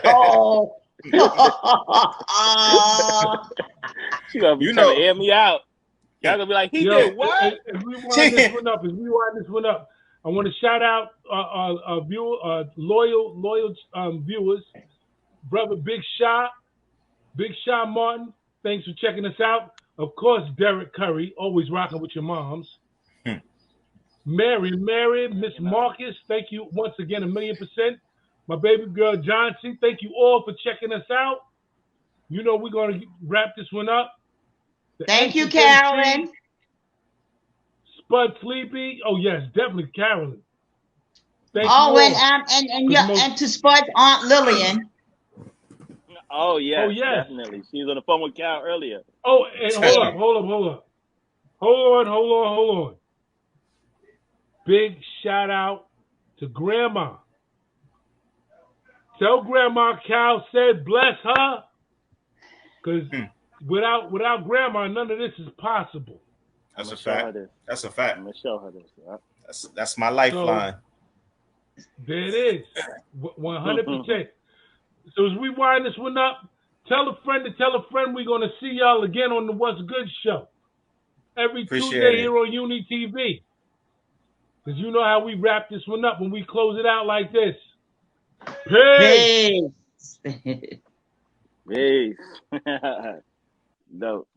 Speaker 4: Oh.
Speaker 3: She gonna be
Speaker 2: you
Speaker 3: trying to
Speaker 2: know.
Speaker 3: air me out. Y'all gonna be like, he
Speaker 1: Yo,
Speaker 3: did what?
Speaker 1: as we wind this one up, I want to shout out loyal viewers, brother Big Shot Martin. Thanks for checking us out. Of course, Derek Curry, always rocking with your moms. Mary, Miss Marcus, thank you once again 1,000,000%. My baby girl Johnson, thank you all for checking us out. You know we're gonna wrap this one up. The
Speaker 4: Thank you,
Speaker 1: Ancient MC,
Speaker 4: Carolyn.
Speaker 1: Spud Sleepy. Oh yes, definitely Carolyn. Thank you
Speaker 4: Oh,
Speaker 1: all.
Speaker 4: and to Spud's Aunt Lillian.
Speaker 3: Oh
Speaker 1: Oh
Speaker 3: yes,
Speaker 1: yes.
Speaker 3: definitely. She was on the phone with Cal earlier.
Speaker 1: Oh, and hold
Speaker 4: Yeah.
Speaker 1: up. Hold on. Big shout out to Grandma. Tell Grandma Cal said bless her, because without Grandma, none of this is possible.
Speaker 3: I'm
Speaker 2: That's
Speaker 3: gonna
Speaker 2: a
Speaker 3: show her
Speaker 2: fact.
Speaker 3: this.
Speaker 2: That's a
Speaker 3: I'm
Speaker 2: fact.
Speaker 3: gonna show her this. Yep.
Speaker 2: That's my
Speaker 1: So
Speaker 2: lifeline.
Speaker 1: there it is, 100%. So as we wind this one up, tell a friend to tell a friend we're gonna see y'all again on the What's Good show every
Speaker 2: Appreciate
Speaker 1: Tuesday
Speaker 2: it.
Speaker 1: here on Uni TV. Because you know how we wrap this one up when we close it out like this. Peace.
Speaker 4: Peace.
Speaker 3: Peace. Dope.